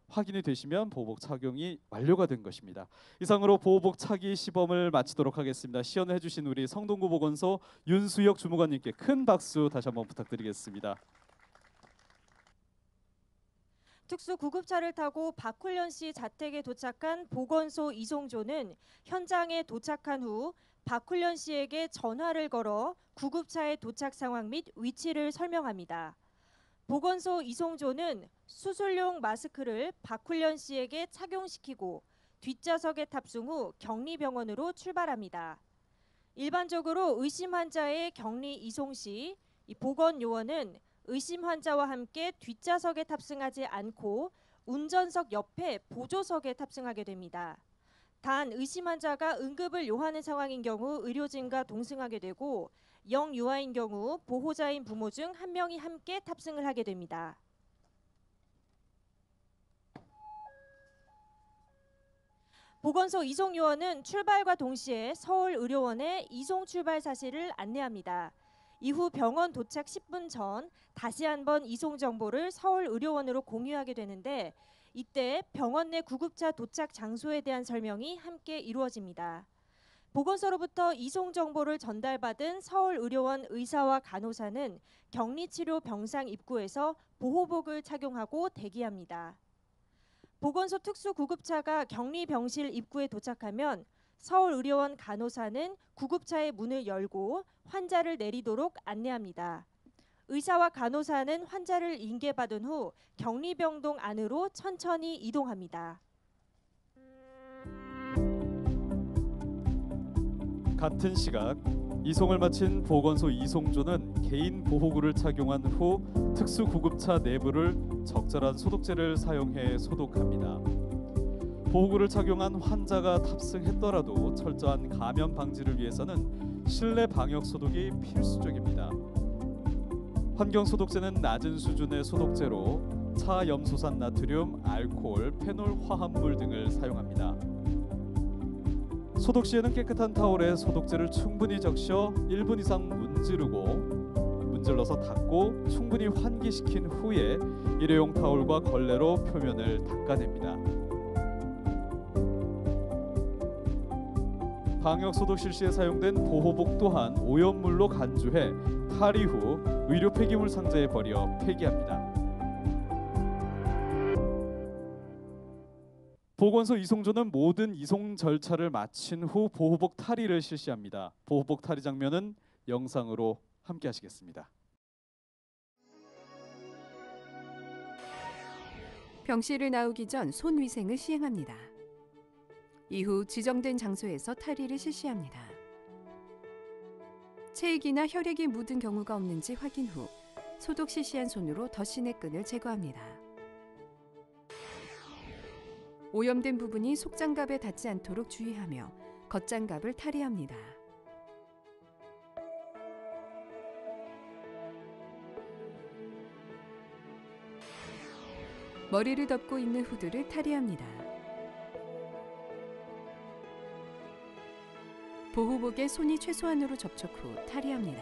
확인이 되시면 보호복 착용이 완료가 된 것입니다. 이상으로 보호복 차기 시범을 마치도록 하겠습니다. 시연을 해주신 우리 성동구 보건소 윤수혁 주무관님께 큰 박수 다시 한번 부탁드리겠습니다. 특수 구급차를 타고 박훈련 씨 자택에 도착한 보건소 이송조는 현장에 도착한 후 박훈련 씨에게 전화를 걸어 구급차의 도착 상황 및 위치를 설명합니다. 보건소 이송조는 수술용 마스크를 박훈련 씨에게 착용시키고 뒷좌석에 탑승 후 격리병원으로 출발합니다. 일반적으로 의심 환자의 격리 이송 시 이 보건요원은 의심 환자와 함께 뒷좌석에 탑승하지 않고 운전석 옆에 보조석에 탑승하게 됩니다. 단 의심 환자가 응급을 요하는 상황인 경우 의료진과 동승하게 되고 영유아인 경우 보호자인 부모 중 한 명이 함께 탑승을 하게 됩니다. 보건소 이송요원은 출발과 동시에 서울의료원에 이송 출발 사실을 안내합니다. 이후 병원 도착 10분 전 다시 한번 이송 정보를 서울의료원으로 공유하게 되는데 이때 병원 내 구급차 도착 장소에 대한 설명이 함께 이루어집니다. 보건소로부터 이송 정보를 전달받은 서울의료원 의사와 간호사는 격리치료 병상 입구에서 보호복을 착용하고 대기합니다. 보건소 특수구급차가 격리병실 입구에 도착하면 서울의료원 간호사는 구급차의 문을 열고 환자를 내리도록 안내합니다. 의사와 간호사는 환자를 인계받은 후 격리병동 안으로 천천히 이동합니다. 같은 시각 이송을 마친 보건소 이송조는 개인 보호구를 착용한 후 특수구급차 내부를 적절한 소독제를 사용해 소독합니다. 보호구를 착용한 환자가 탑승했더라도 철저한 감염 방지를 위해서는 실내 방역 소독이 필수적입니다. 환경 소독제는 낮은 수준의 소독제로 차염소산 나트륨, 알코올, 페놀 화합물 등을 사용합니다. 소독 시에는 깨끗한 타올에 소독제를 충분히 적셔 1분 이상 문질러서 닦고 충분히 환기시킨 후에 일회용 타올과 걸레로 표면을 닦아냅니다. 방역 소독 실시에 사용된 보호복 또한 오염물로 간주해 탈의 후 의료 폐기물 상자에 버려 폐기합니다. 보건소 이송조는 모든 이송 절차를 마친 후 보호복 탈의를 실시합니다. 보호복 탈의 장면은 영상으로 함께 하시겠습니다. 병실을 나오기 전 손 위생을 시행합니다. 이후 지정된 장소에서 탈의를 실시합니다. 체액이나 혈액이 묻은 경우가 없는지 확인 후 소독 실시한 손으로 덧신의 끈을 제거합니다. 오염된 부분이 속장갑에 닿지 않도록 주의하며 겉장갑을 탈의합니다. 머리를 덮고 있는 후드를 탈의합니다. 보호복에 손이 최소한으로 접촉 후 탈의합니다.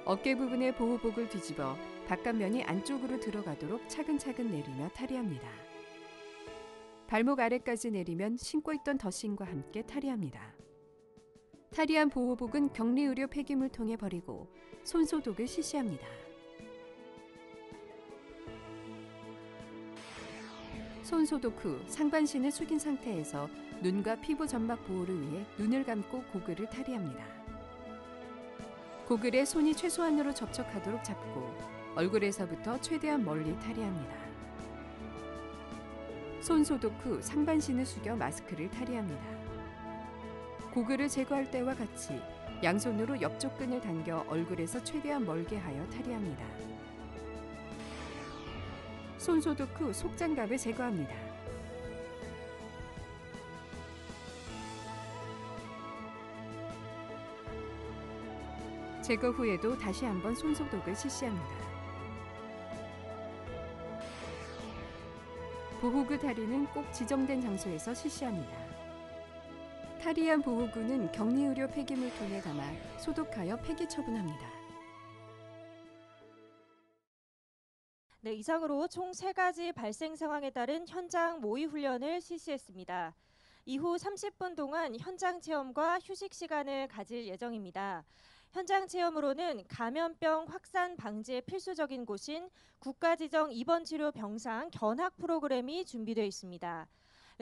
어깨 부분의 보호복을 뒤집어 바깥면이 안쪽으로 들어가도록 차근차근 내리며 탈의합니다. 발목 아래까지 내리면 신고 있던 덧신과 함께 탈의합니다. 탈의한 보호복은 격리의료 폐기물통에 버리고 손소독을 실시합니다. 손소독 후 상반신을 숙인 상태에서 눈과 피부 점막 보호를 위해 눈을 감고 고글을 탈의합니다. 고글에 손이 최소한으로 접촉하도록 잡고 얼굴에서부터 최대한 멀리 탈의합니다. 손소독 후 상반신을 숙여 마스크를 탈의합니다. 고글을 제거할 때와 같이 양손으로 옆쪽 끈을 당겨 얼굴에서 최대한 멀게 하여 탈의합니다. 손소독 후 속장갑을 제거합니다. 제거 후에도 다시 한번 손소독을 실시합니다. 보호구 탈의는 꼭 지정된 장소에서 실시합니다. 탈의한 보호구는 격리의료 폐기물통에 담아 소독하여 폐기 처분합니다. 네, 이상으로 총 3가지 발생 상황에 따른 현장 모의 훈련을 실시했습니다. 이후 30분 동안 현장 체험과 휴식 시간을 가질 예정입니다. 현장 체험으로는 감염병 확산 방지에 필수적인 곳인 국가지정 입원치료 병상 견학 프로그램이 준비되어 있습니다.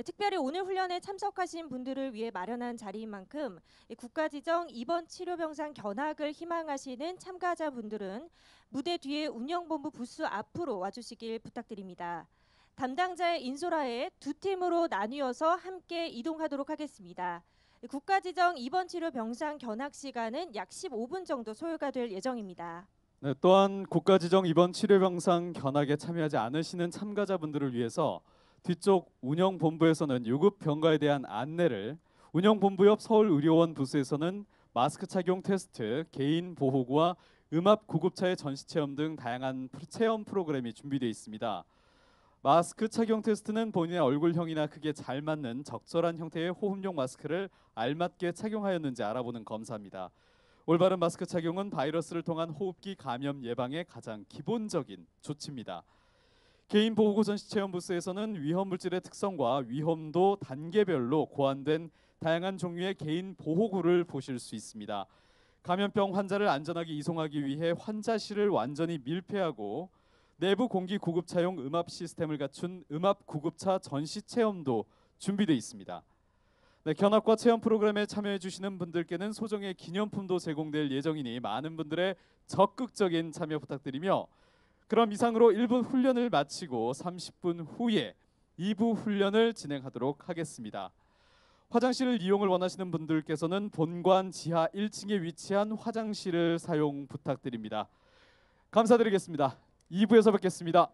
특별히 오늘 훈련에 참석하신 분들을 위해 마련한 자리인 만큼 국가지정 입원치료병상 견학을 희망하시는 참가자분들은 무대 뒤에 운영본부 부스 앞으로 와주시길 부탁드립니다. 담당자의 인솔하에 2팀으로 나뉘어서 함께 이동하도록 하겠습니다. 국가지정 입원치료병상 견학 시간은 약 15분 정도 소요가 될 예정입니다. 네, 또한 국가지정 입원치료병상 견학에 참여하지 않으시는 참가자분들을 위해서 뒤쪽 운영본부에서는 유급 병가에 대한 안내를, 운영본부 옆 서울의료원 부스에서는 마스크 착용 테스트, 개인 보호구와 음압 구급차의 전시체험 등 다양한 체험 프로그램이 준비되어 있습니다. 마스크 착용 테스트는 본인의 얼굴형이나 크기에 잘 맞는 적절한 형태의 호흡용 마스크를 알맞게 착용하였는지 알아보는 검사입니다. 올바른 마스크 착용은 바이러스를 통한 호흡기 감염 예방의 가장 기본적인 조치입니다. 개인 보호구 전시 체험 부스에서는 위험 물질의 특성과 위험도 단계별로 고안된 다양한 종류의 개인 보호구를 보실 수 있습니다. 감염병 환자를 안전하게 이송하기 위해 환자실을 완전히 밀폐하고 내부 공기 구급차용 음압 시스템을 갖춘 음압 구급차 전시 체험도 준비되어 있습니다. 네, 견학과 체험 프로그램에 참여해 주시는 분들께는 소정의 기념품도 제공될 예정이니 많은 분들의 적극적인 참여 부탁드리며, 그럼 이상으로 1부 훈련을 마치고 30분 후에 2부 훈련을 진행하도록 하겠습니다. 화장실 이용을 원하시는 분들께서는 본관 지하 1층에 위치한 화장실을 사용 부탁드립니다. 감사드리겠습니다. 2부에서 뵙겠습니다.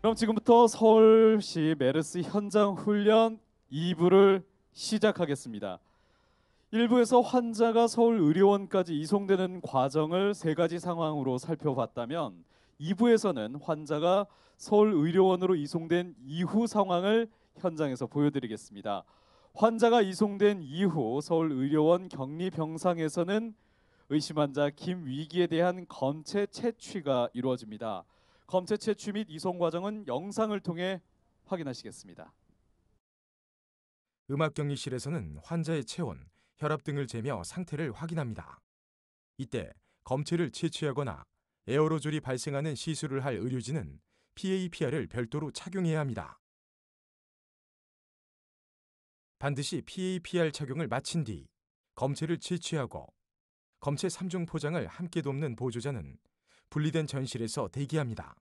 그럼 지금부터 서울시 메르스 현장 훈련 2부를 시작하겠습니다. 1부에서 환자가 서울의료원까지 이송되는 과정을 3가지 상황으로 살펴봤다면 2부에서는 환자가 서울의료원으로 이송된 이후 상황을 현장에서 보여드리겠습니다. 환자가 이송된 이후 서울의료원 격리병상에서는 의심 환자 김위기에 대한 검체 채취가 이루어집니다. 검체 채취 및 이송 과정은 영상을 통해 확인하시겠습니다. 음압격리실에서는 환자의 체온, 혈압 등을 재며 상태를 확인합니다. 이때 검체를 채취하거나 에어로졸이 발생하는 시술을 할 의료진은 PAPR을 별도로 착용해야 합니다. 반드시 PAPR 착용을 마친 뒤 검체를 채취하고 검체 3중 포장을 함께 돕는 보조자는 분리된 전실에서 대기합니다.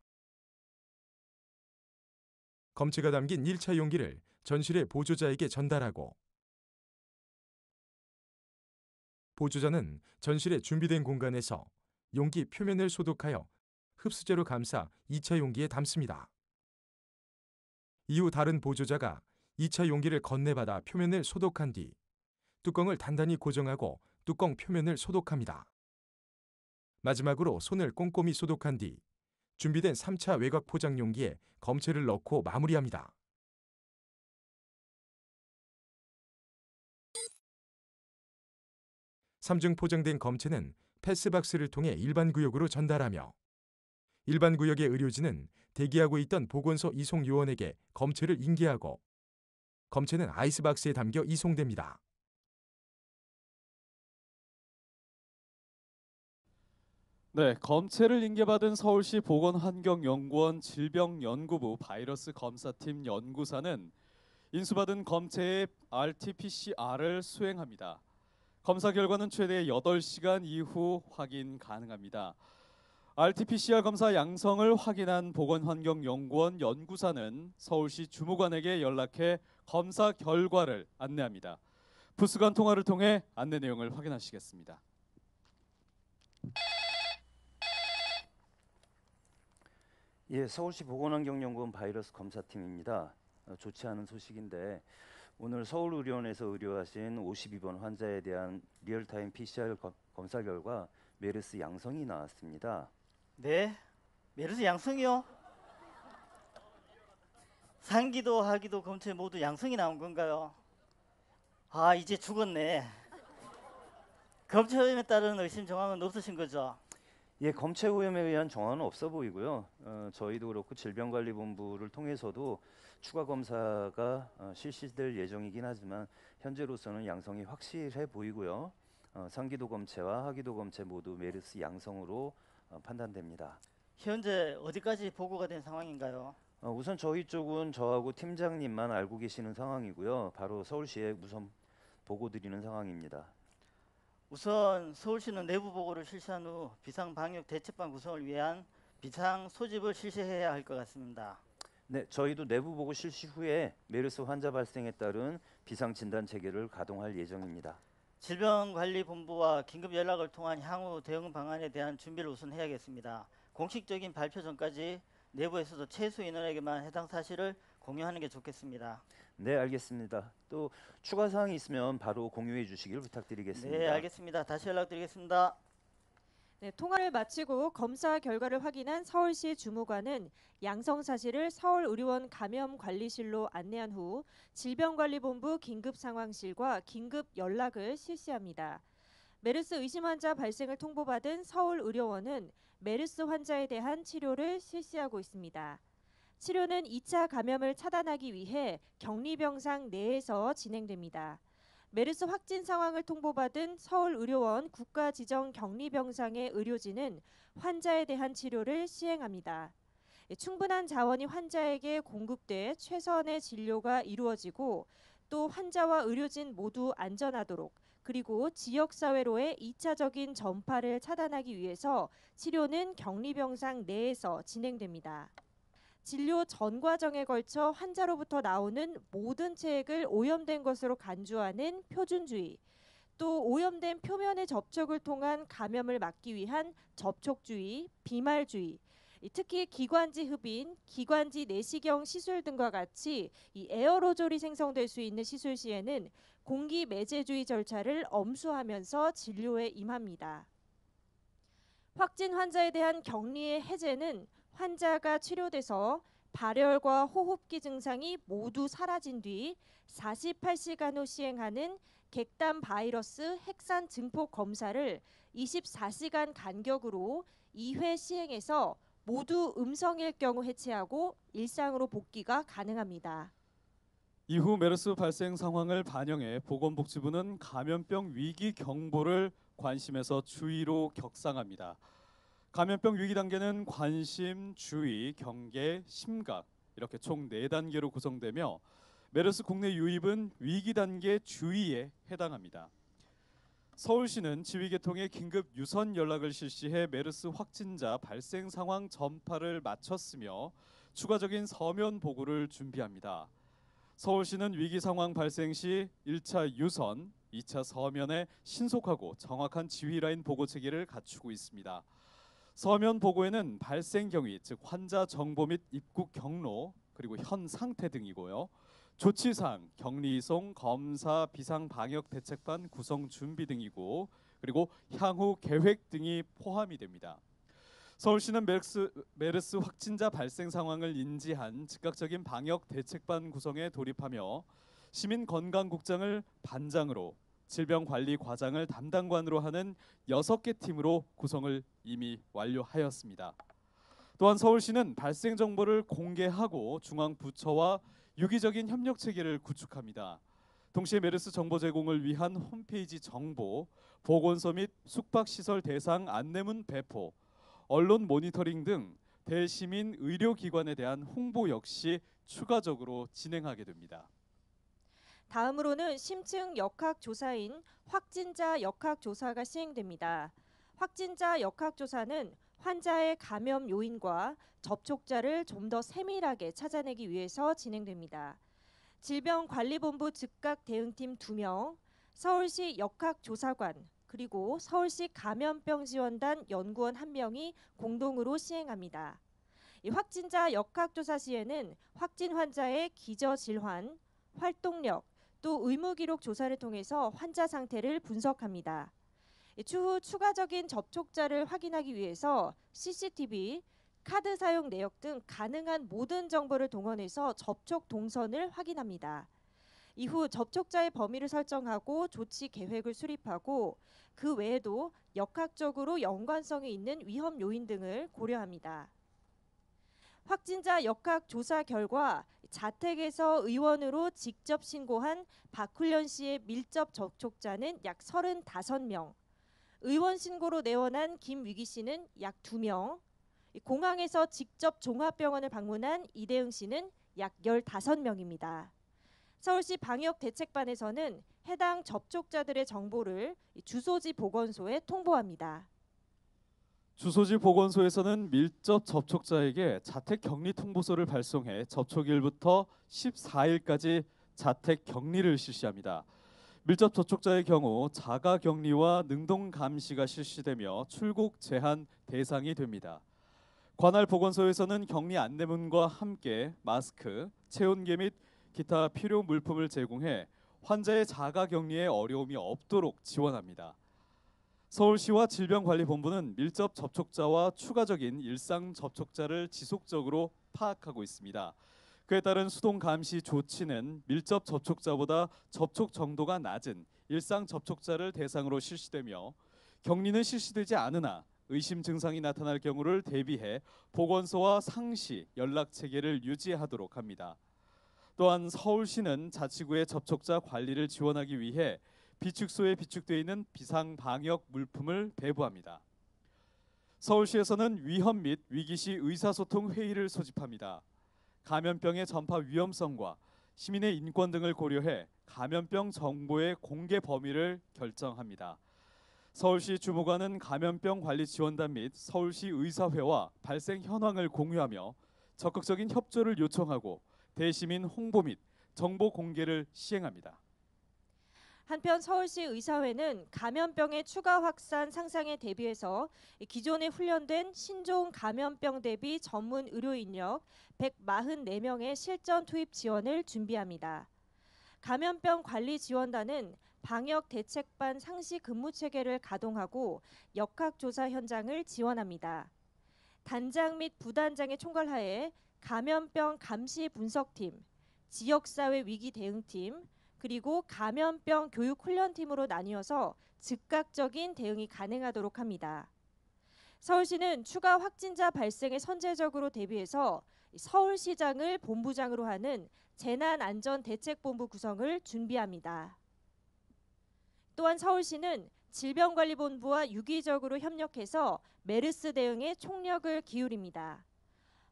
검체가 담긴 1차 용기를 전실의 보조자에게 전달하고 보조자는 전실에 준비된 공간에서 용기 표면을 소독하여 흡수제로 감싸 2차 용기에 담습니다. 이후 다른 보조자가 2차 용기를 건네받아 표면을 소독한 뒤 뚜껑을 단단히 고정하고 뚜껑 표면을 소독합니다. 마지막으로 손을 꼼꼼히 소독한 뒤 준비된 3차 외곽 포장 용기에 검체를 넣고 마무리합니다. 삼중 포장된 검체는 패스박스를 통해 일반 구역으로 전달하며 일반 구역의 의료진은 대기하고 있던 보건소 이송 요원에게 검체를 인계하고 검체는 아이스박스에 담겨 이송됩니다. 네, 검체를 인계받은 서울시 보건환경연구원 질병연구부 바이러스 검사팀 연구사는 인수받은 검체의 RT-PCR을 수행합니다. 검사 결과는 최대 8시간 이후 확인 가능합니다. RT-PCR 검사 양성을 확인한 보건환경연구원 연구사는 서울시 주무관에게 연락해 검사 결과를 안내합니다. 부스간 통화를 통해 안내 내용을 확인하시겠습니다. 예, 서울시 보건환경연구원 바이러스 검사팀입니다. 좋지 않은 소식인데 오늘 서울의료원에서 의료하신 52번 환자에 대한 리얼타임 PCR 검사 결과 메르스 양성이 나왔습니다. 네? 메르스 양성이요? 상기도 하기도 검체 모두 양성이 나온 건가요? 아, 이제 죽었네. 검체 오염에 따른 의심 정황은 없으신 거죠? 예, 검체 오염에 의한 정황은 없어 보이고요. 저희도 그렇고 질병관리본부를 통해서도 추가 검사가 실시될 예정이긴 하지만 현재로서는 양성이 확실해 보이고요. 상기도 검체와 하기도 검체 모두 메르스 양성으로 판단됩니다. 현재 어디까지 보고가 된 상황인가요? 우선 저희 쪽은 저하고 팀장님만 알고 계시는 상황이고요. 바로 서울시에 우선 보고 드리는 상황입니다. 우선 서울시는 내부 보고를 실시한 후 비상방역 대책반 구성을 위한 비상 소집을 실시해야 할 것 같습니다. 네, 저희도 내부 보고 실시 후에 메르스 환자 발생에 따른 비상 진단 체계를 가동할 예정입니다. 질병관리본부와 긴급 연락을 통한 향후 대응 방안에 대한 준비를 우선 해야겠습니다. 공식적인 발표 전까지 내부에서도 최소 인원에게만 해당 사실을 공유하는 게 좋겠습니다. 네, 알겠습니다. 또 추가 사항이 있으면 바로 공유해 주시길 부탁드리겠습니다. 네, 알겠습니다. 다시 연락드리겠습니다. 네, 통화를 마치고 검사 결과를 확인한 서울시 주무관은 양성 사실을 서울의료원 감염관리실로 안내한 후 질병관리본부 긴급상황실과 긴급 연락을 실시합니다. 메르스 의심 환자 발생을 통보받은 서울의료원은 메르스 환자에 대한 치료를 실시하고 있습니다. 치료는 2차 감염을 차단하기 위해 격리병상 내에서 진행됩니다. 메르스 확진 상황을 통보받은 서울의료원 국가지정격리병상의 의료진은 환자에 대한 치료를 시행합니다. 충분한 자원이 환자에게 공급돼 최선의 진료가 이루어지고 또 환자와 의료진 모두 안전하도록 그리고 지역사회로의 2차적인 전파를 차단하기 위해서 치료는 격리병상 내에서 진행됩니다. 진료 전 과정에 걸쳐 환자로부터 나오는 모든 체액을 오염된 것으로 간주하는 표준주의, 또 오염된 표면의 접촉을 통한 감염을 막기 위한 접촉주의, 비말주의, 특히 기관지 흡인, 기관지 내시경 시술 등과 같이 이 에어로졸이 생성될 수 있는 시술 시에는 공기 매제주의 절차를 엄수하면서 진료에 임합니다. 확진 환자에 대한 격리의 해제는 환자가 치료돼서 발열과 호흡기 증상이 모두 사라진 뒤 48시간 후 시행하는 객단 바이러스 핵산 증폭 검사를 24시간 간격으로 2회 시행해서 모두 음성일 경우 해체하고 일상으로 복귀가 가능합니다. 이후 메르스 발생 상황을 반영해 보건복지부는 감염병 위기 경보를 관심에서 주의로 격상합니다. 감염병 위기 단계는 관심, 주의, 경계, 심각 이렇게 총 4단계로 구성되며 메르스 국내 유입은 위기 단계 주의에 해당합니다. 서울시는 지휘계통에 긴급 유선 연락을 실시해 메르스 확진자 발생 상황 전파를 마쳤으며 추가적인 서면 보고를 준비합니다. 서울시는 위기 상황 발생 시 1차 유선, 2차 서면에 신속하고 정확한 지휘 라인 보고 체계를 갖추고 있습니다. 서면 보고에는 발생 경위, 즉 환자 정보 및 입국 경로, 그리고 현 상태 등이고요. 조치사항, 격리 이송, 검사, 비상 방역 대책반 구성 준비 등이고, 그리고 향후 계획 등이 포함이 됩니다. 서울시는 메르스 확진자 발생 상황을 인지한 즉각적인 방역 대책반 구성에 돌입하며 시민건강국장을 반장으로, 질병관리과장을 담당관으로 하는 6개 팀으로 구성을 이미 완료하였습니다. 또한 서울시는 발생 정보를 공개하고 중앙부처와 유기적인 협력 체계를 구축합니다. 동시에 메르스 정보 제공을 위한 홈페이지 정보, 보건소 및 숙박시설 대상 안내문 배포, 언론 모니터링 등 대시민 의료기관에 대한 홍보 역시 추가적으로 진행하게 됩니다. 다음으로는 심층 역학조사인 확진자 역학조사가 시행됩니다. 확진자 역학조사는 환자의 감염 요인과 접촉자를 좀 더 세밀하게 찾아내기 위해서 진행됩니다. 질병관리본부 즉각대응팀 2명, 서울시 역학조사관, 그리고 서울시 감염병지원단 연구원 1명이 공동으로 시행합니다. 이 확진자 역학조사 시에는 확진 환자의 기저질환, 활동력, 또 의무기록 조사를 통해서 환자 상태를 분석합니다. 추후 추가적인 접촉자를 확인하기 위해서 CCTV, 카드 사용 내역 등 가능한 모든 정보를 동원해서 접촉 동선을 확인합니다. 이후 접촉자의 범위를 설정하고 조치 계획을 수립하고 그 외에도 역학적으로 연관성이 있는 위험 요인 등을 고려합니다. 확진자 역학 조사 결과 자택에서 의원으로 직접 신고한 박훈련 씨의 밀접 접촉자는 약 35명, 의원 신고로 내원한 김위기 씨는 약 2명, 공항에서 직접 종합병원을 방문한 이대응 씨는 약 15명입니다. 서울시 방역대책반에서는 해당 접촉자들의 정보를 주소지 보건소에 통보합니다. 주소지 보건소에서는 밀접 접촉자에게 자택 격리 통보서를 발송해 접촉일부터 14일까지 자택 격리를 실시합니다. 밀접 접촉자의 경우 자가 격리와 능동 감시가 실시되며 출국 제한 대상이 됩니다. 관할 보건소에서는 격리 안내문과 함께 마스크, 체온계 및 기타 필요 물품을 제공해 환자의 자가 격리에 어려움이 없도록 지원합니다. 서울시와 질병관리본부는 밀접 접촉자와 추가적인 일상 접촉자를 지속적으로 파악하고 있습니다. 그에 따른 수동 감시 조치는 밀접 접촉자보다 접촉 정도가 낮은 일상 접촉자를 대상으로 실시되며 격리는 실시되지 않으나 의심 증상이 나타날 경우를 대비해 보건소와 상시 연락 체계를 유지하도록 합니다. 또한 서울시는 자치구의 접촉자 관리를 지원하기 위해 비축소에 비축되어 있는 비상 방역 물품을 배부합니다. 서울시에서는 위험 및 위기 시 의사소통 회의를 소집합니다. 감염병의 전파 위험성과 시민의 인권 등을 고려해 감염병 정보의 공개 범위를 결정합니다. 서울시 주무관은 감염병 관리 지원단 및 서울시 의사회와 발생 현황을 공유하며 적극적인 협조를 요청하고 대시민 홍보 및 정보 공개를 시행합니다. 한편 서울시 의사회는 감염병의 추가 확산 상상에 대비해서 기존에 훈련된 신종 감염병 대비 전문 의료 인력 144명의 실전 투입 지원을 준비합니다. 감염병 관리 지원단은 방역 대책반 상시 근무 체계를 가동하고 역학조사 현장을 지원합니다. 단장 및 부단장의 총괄하에 감염병 감시 분석팀, 지역사회 위기 대응팀, 그리고 감염병 교육 훈련팀으로 나뉘어서 즉각적인 대응이 가능하도록 합니다. 서울시는 추가 확진자 발생에 선제적으로 대비해서 서울시장을 본부장으로 하는 재난안전대책본부 구성을 준비합니다. 또한 서울시는 질병관리본부와 유기적으로 협력해서 메르스 대응에 총력을 기울입니다.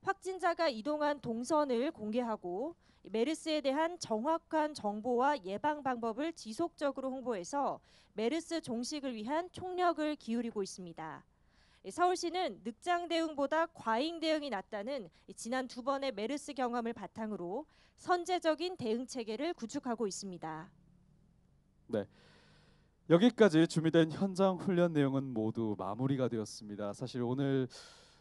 확진자가 이동한 동선을 공개하고 메르스에 대한 정확한 정보와 예방 방법을 지속적으로 홍보해서 메르스 종식을 위한 총력을 기울이고 있습니다. 서울시는 늑장 대응보다 과잉 대응이 낫다는 지난 2번의 메르스 경험을 바탕으로 선제적인 대응 체계를 구축하고 있습니다. 네. 여기까지 준비된 현장 훈련 내용은 모두 마무리가 되었습니다. 사실 오늘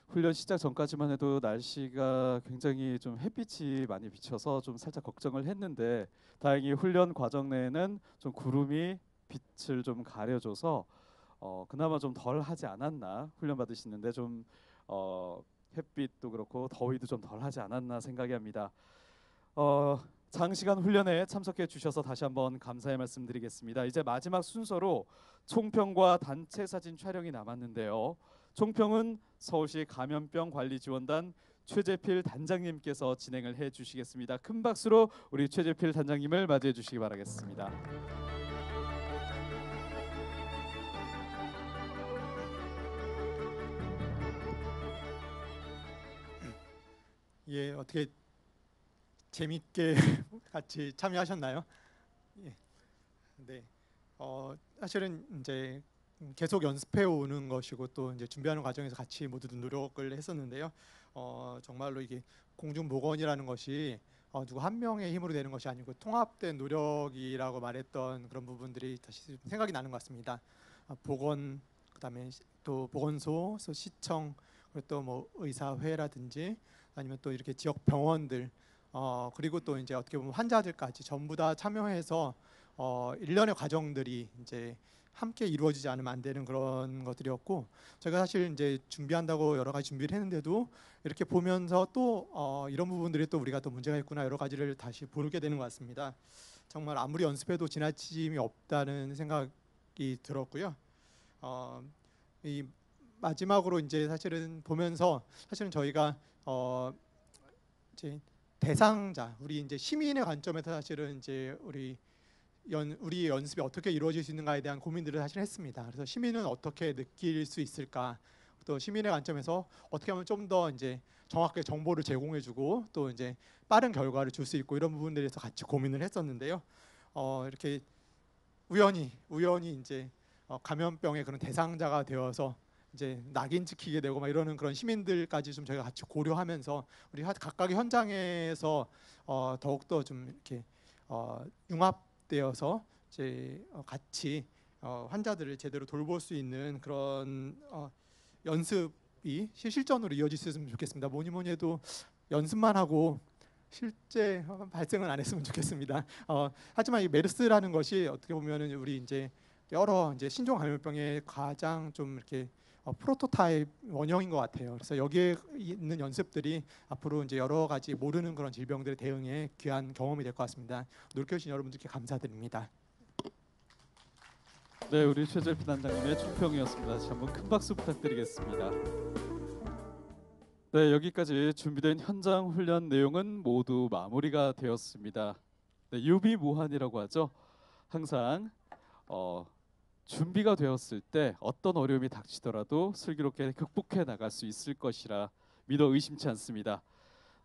훈련 시작 전까지만 해도 날씨가 굉장히 좀 햇빛이 많이 비쳐서 좀 살짝 걱정을 했는데 다행히 훈련 과정 내에는 좀 구름이 빛을 좀 가려줘서 그나마 좀 덜 하지 않았나, 훈련 받으시는데 좀 햇빛도 그렇고 더위도 좀 덜 하지 않았나 생각이 합니다. 장시간 훈련에 참석해 주셔서 다시 한번 감사의 말씀드리겠습니다. 이제 마지막 순서로 총평과 단체 사진 촬영이 남았는데요. 총평은 서울시 감염병관리지원단 최재필 단장님께서 진행을 해 주시겠습니다. 큰 박수로 우리 최재필 단장님을 맞이해 주시기 바라겠습니다. 예, 어떻게 재밌게 같이 참여하셨나요? 예. 네. 사실은 이제 계속 연습해 오는 것이고 또 이제 준비하는 과정에서 같이 모두 노력을 했었는데요. 정말로 이게 공중보건이라는 것이 누구 한 명의 힘으로 되는 것이 아니고 통합된 노력이라고 말했던 그런 부분들이 다시 생각이 나는 것 같습니다. 보건, 그다음에 또 보건소, 시청, 그리고 또 뭐 의사회라든지 아니면 또 이렇게 지역 병원들, 그리고 또 이제 어떻게 보면 환자들까지 전부 다 참여해서 일련의 과정들이 이제 함께 이루어지지 않으면 안 되는 그런 것들이었고, 제가 사실 이제 준비한다고 여러 가지 준비를 했는데도 이렇게 보면서 또 이런 부분들이 또 우리가 또 문제가 있구나, 여러 가지를 다시 보게 되는 것 같습니다. 정말 아무리 연습해도 지나침이 없다는 생각이 들었고요. 이 마지막으로 이제 사실은 보면서 사실은 저희가 이제 대상자, 우리 이제 시민의 관점에서 사실은 이제 우리 연습이 어떻게 이루어질 수 있는가에 대한 고민들을 사실 했습니다. 그래서 시민은 어떻게 느낄 수 있을까, 또 시민의 관점에서 어떻게 하면 좀 더 이제 정확하게 정보를 제공해주고 또 이제 빠른 결과를 줄 수 있고, 이런 부분들에서 같이 고민을 했었는데요. 이렇게 우연히 이제 감염병의 그런 대상자가 되어서 이제 낙인 찍히게 되고 막 이러는 그런 시민들까지 좀 저희가 같이 고려하면서 우리 각각의 현장에서 더욱더 좀 이렇게 융합되어서 이제 같이 환자들을 제대로 돌볼 수 있는 그런 연습이 실전으로 이어졌으면 좋겠습니다. 뭐니 해도 연습만 하고 실제 발생은 안 했으면 좋겠습니다. 하지만 이 메르스라는 것이 어떻게 보면은 우리 이제 여러 이제 신종 감염병의 가장 좀 이렇게 프로토타입 원형인 것 같아요. 그래서 여기에 있는 연습들이 앞으로 이제 여러 가지 모르는 그런 질병들의 대응에 귀한 경험이 될 것 같습니다. 노력해 주신 여러분들께 감사드립니다. 네, 우리 최재필 단장님의 총평이었습니다. 다시 한번 큰 박수 부탁드리겠습니다. 네, 여기까지 준비된 현장 훈련 내용은 모두 마무리가 되었습니다. 네, 유비무환이라고 하죠. 항상 준비가 되었을 때 어떤 어려움이 닥치더라도 슬기롭게 극복해 나갈 수 있을 것이라 믿어 의심치 않습니다.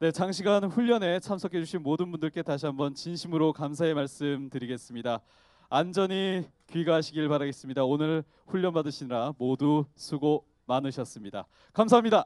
네, 장시간 훈련에 참석해 주신 모든 분들께 다시 한번 진심으로 감사의 말씀 드리겠습니다. 안전히 귀가하시길 바라겠습니다. 오늘 훈련 받으시느라 모두 수고 많으셨습니다. 감사합니다.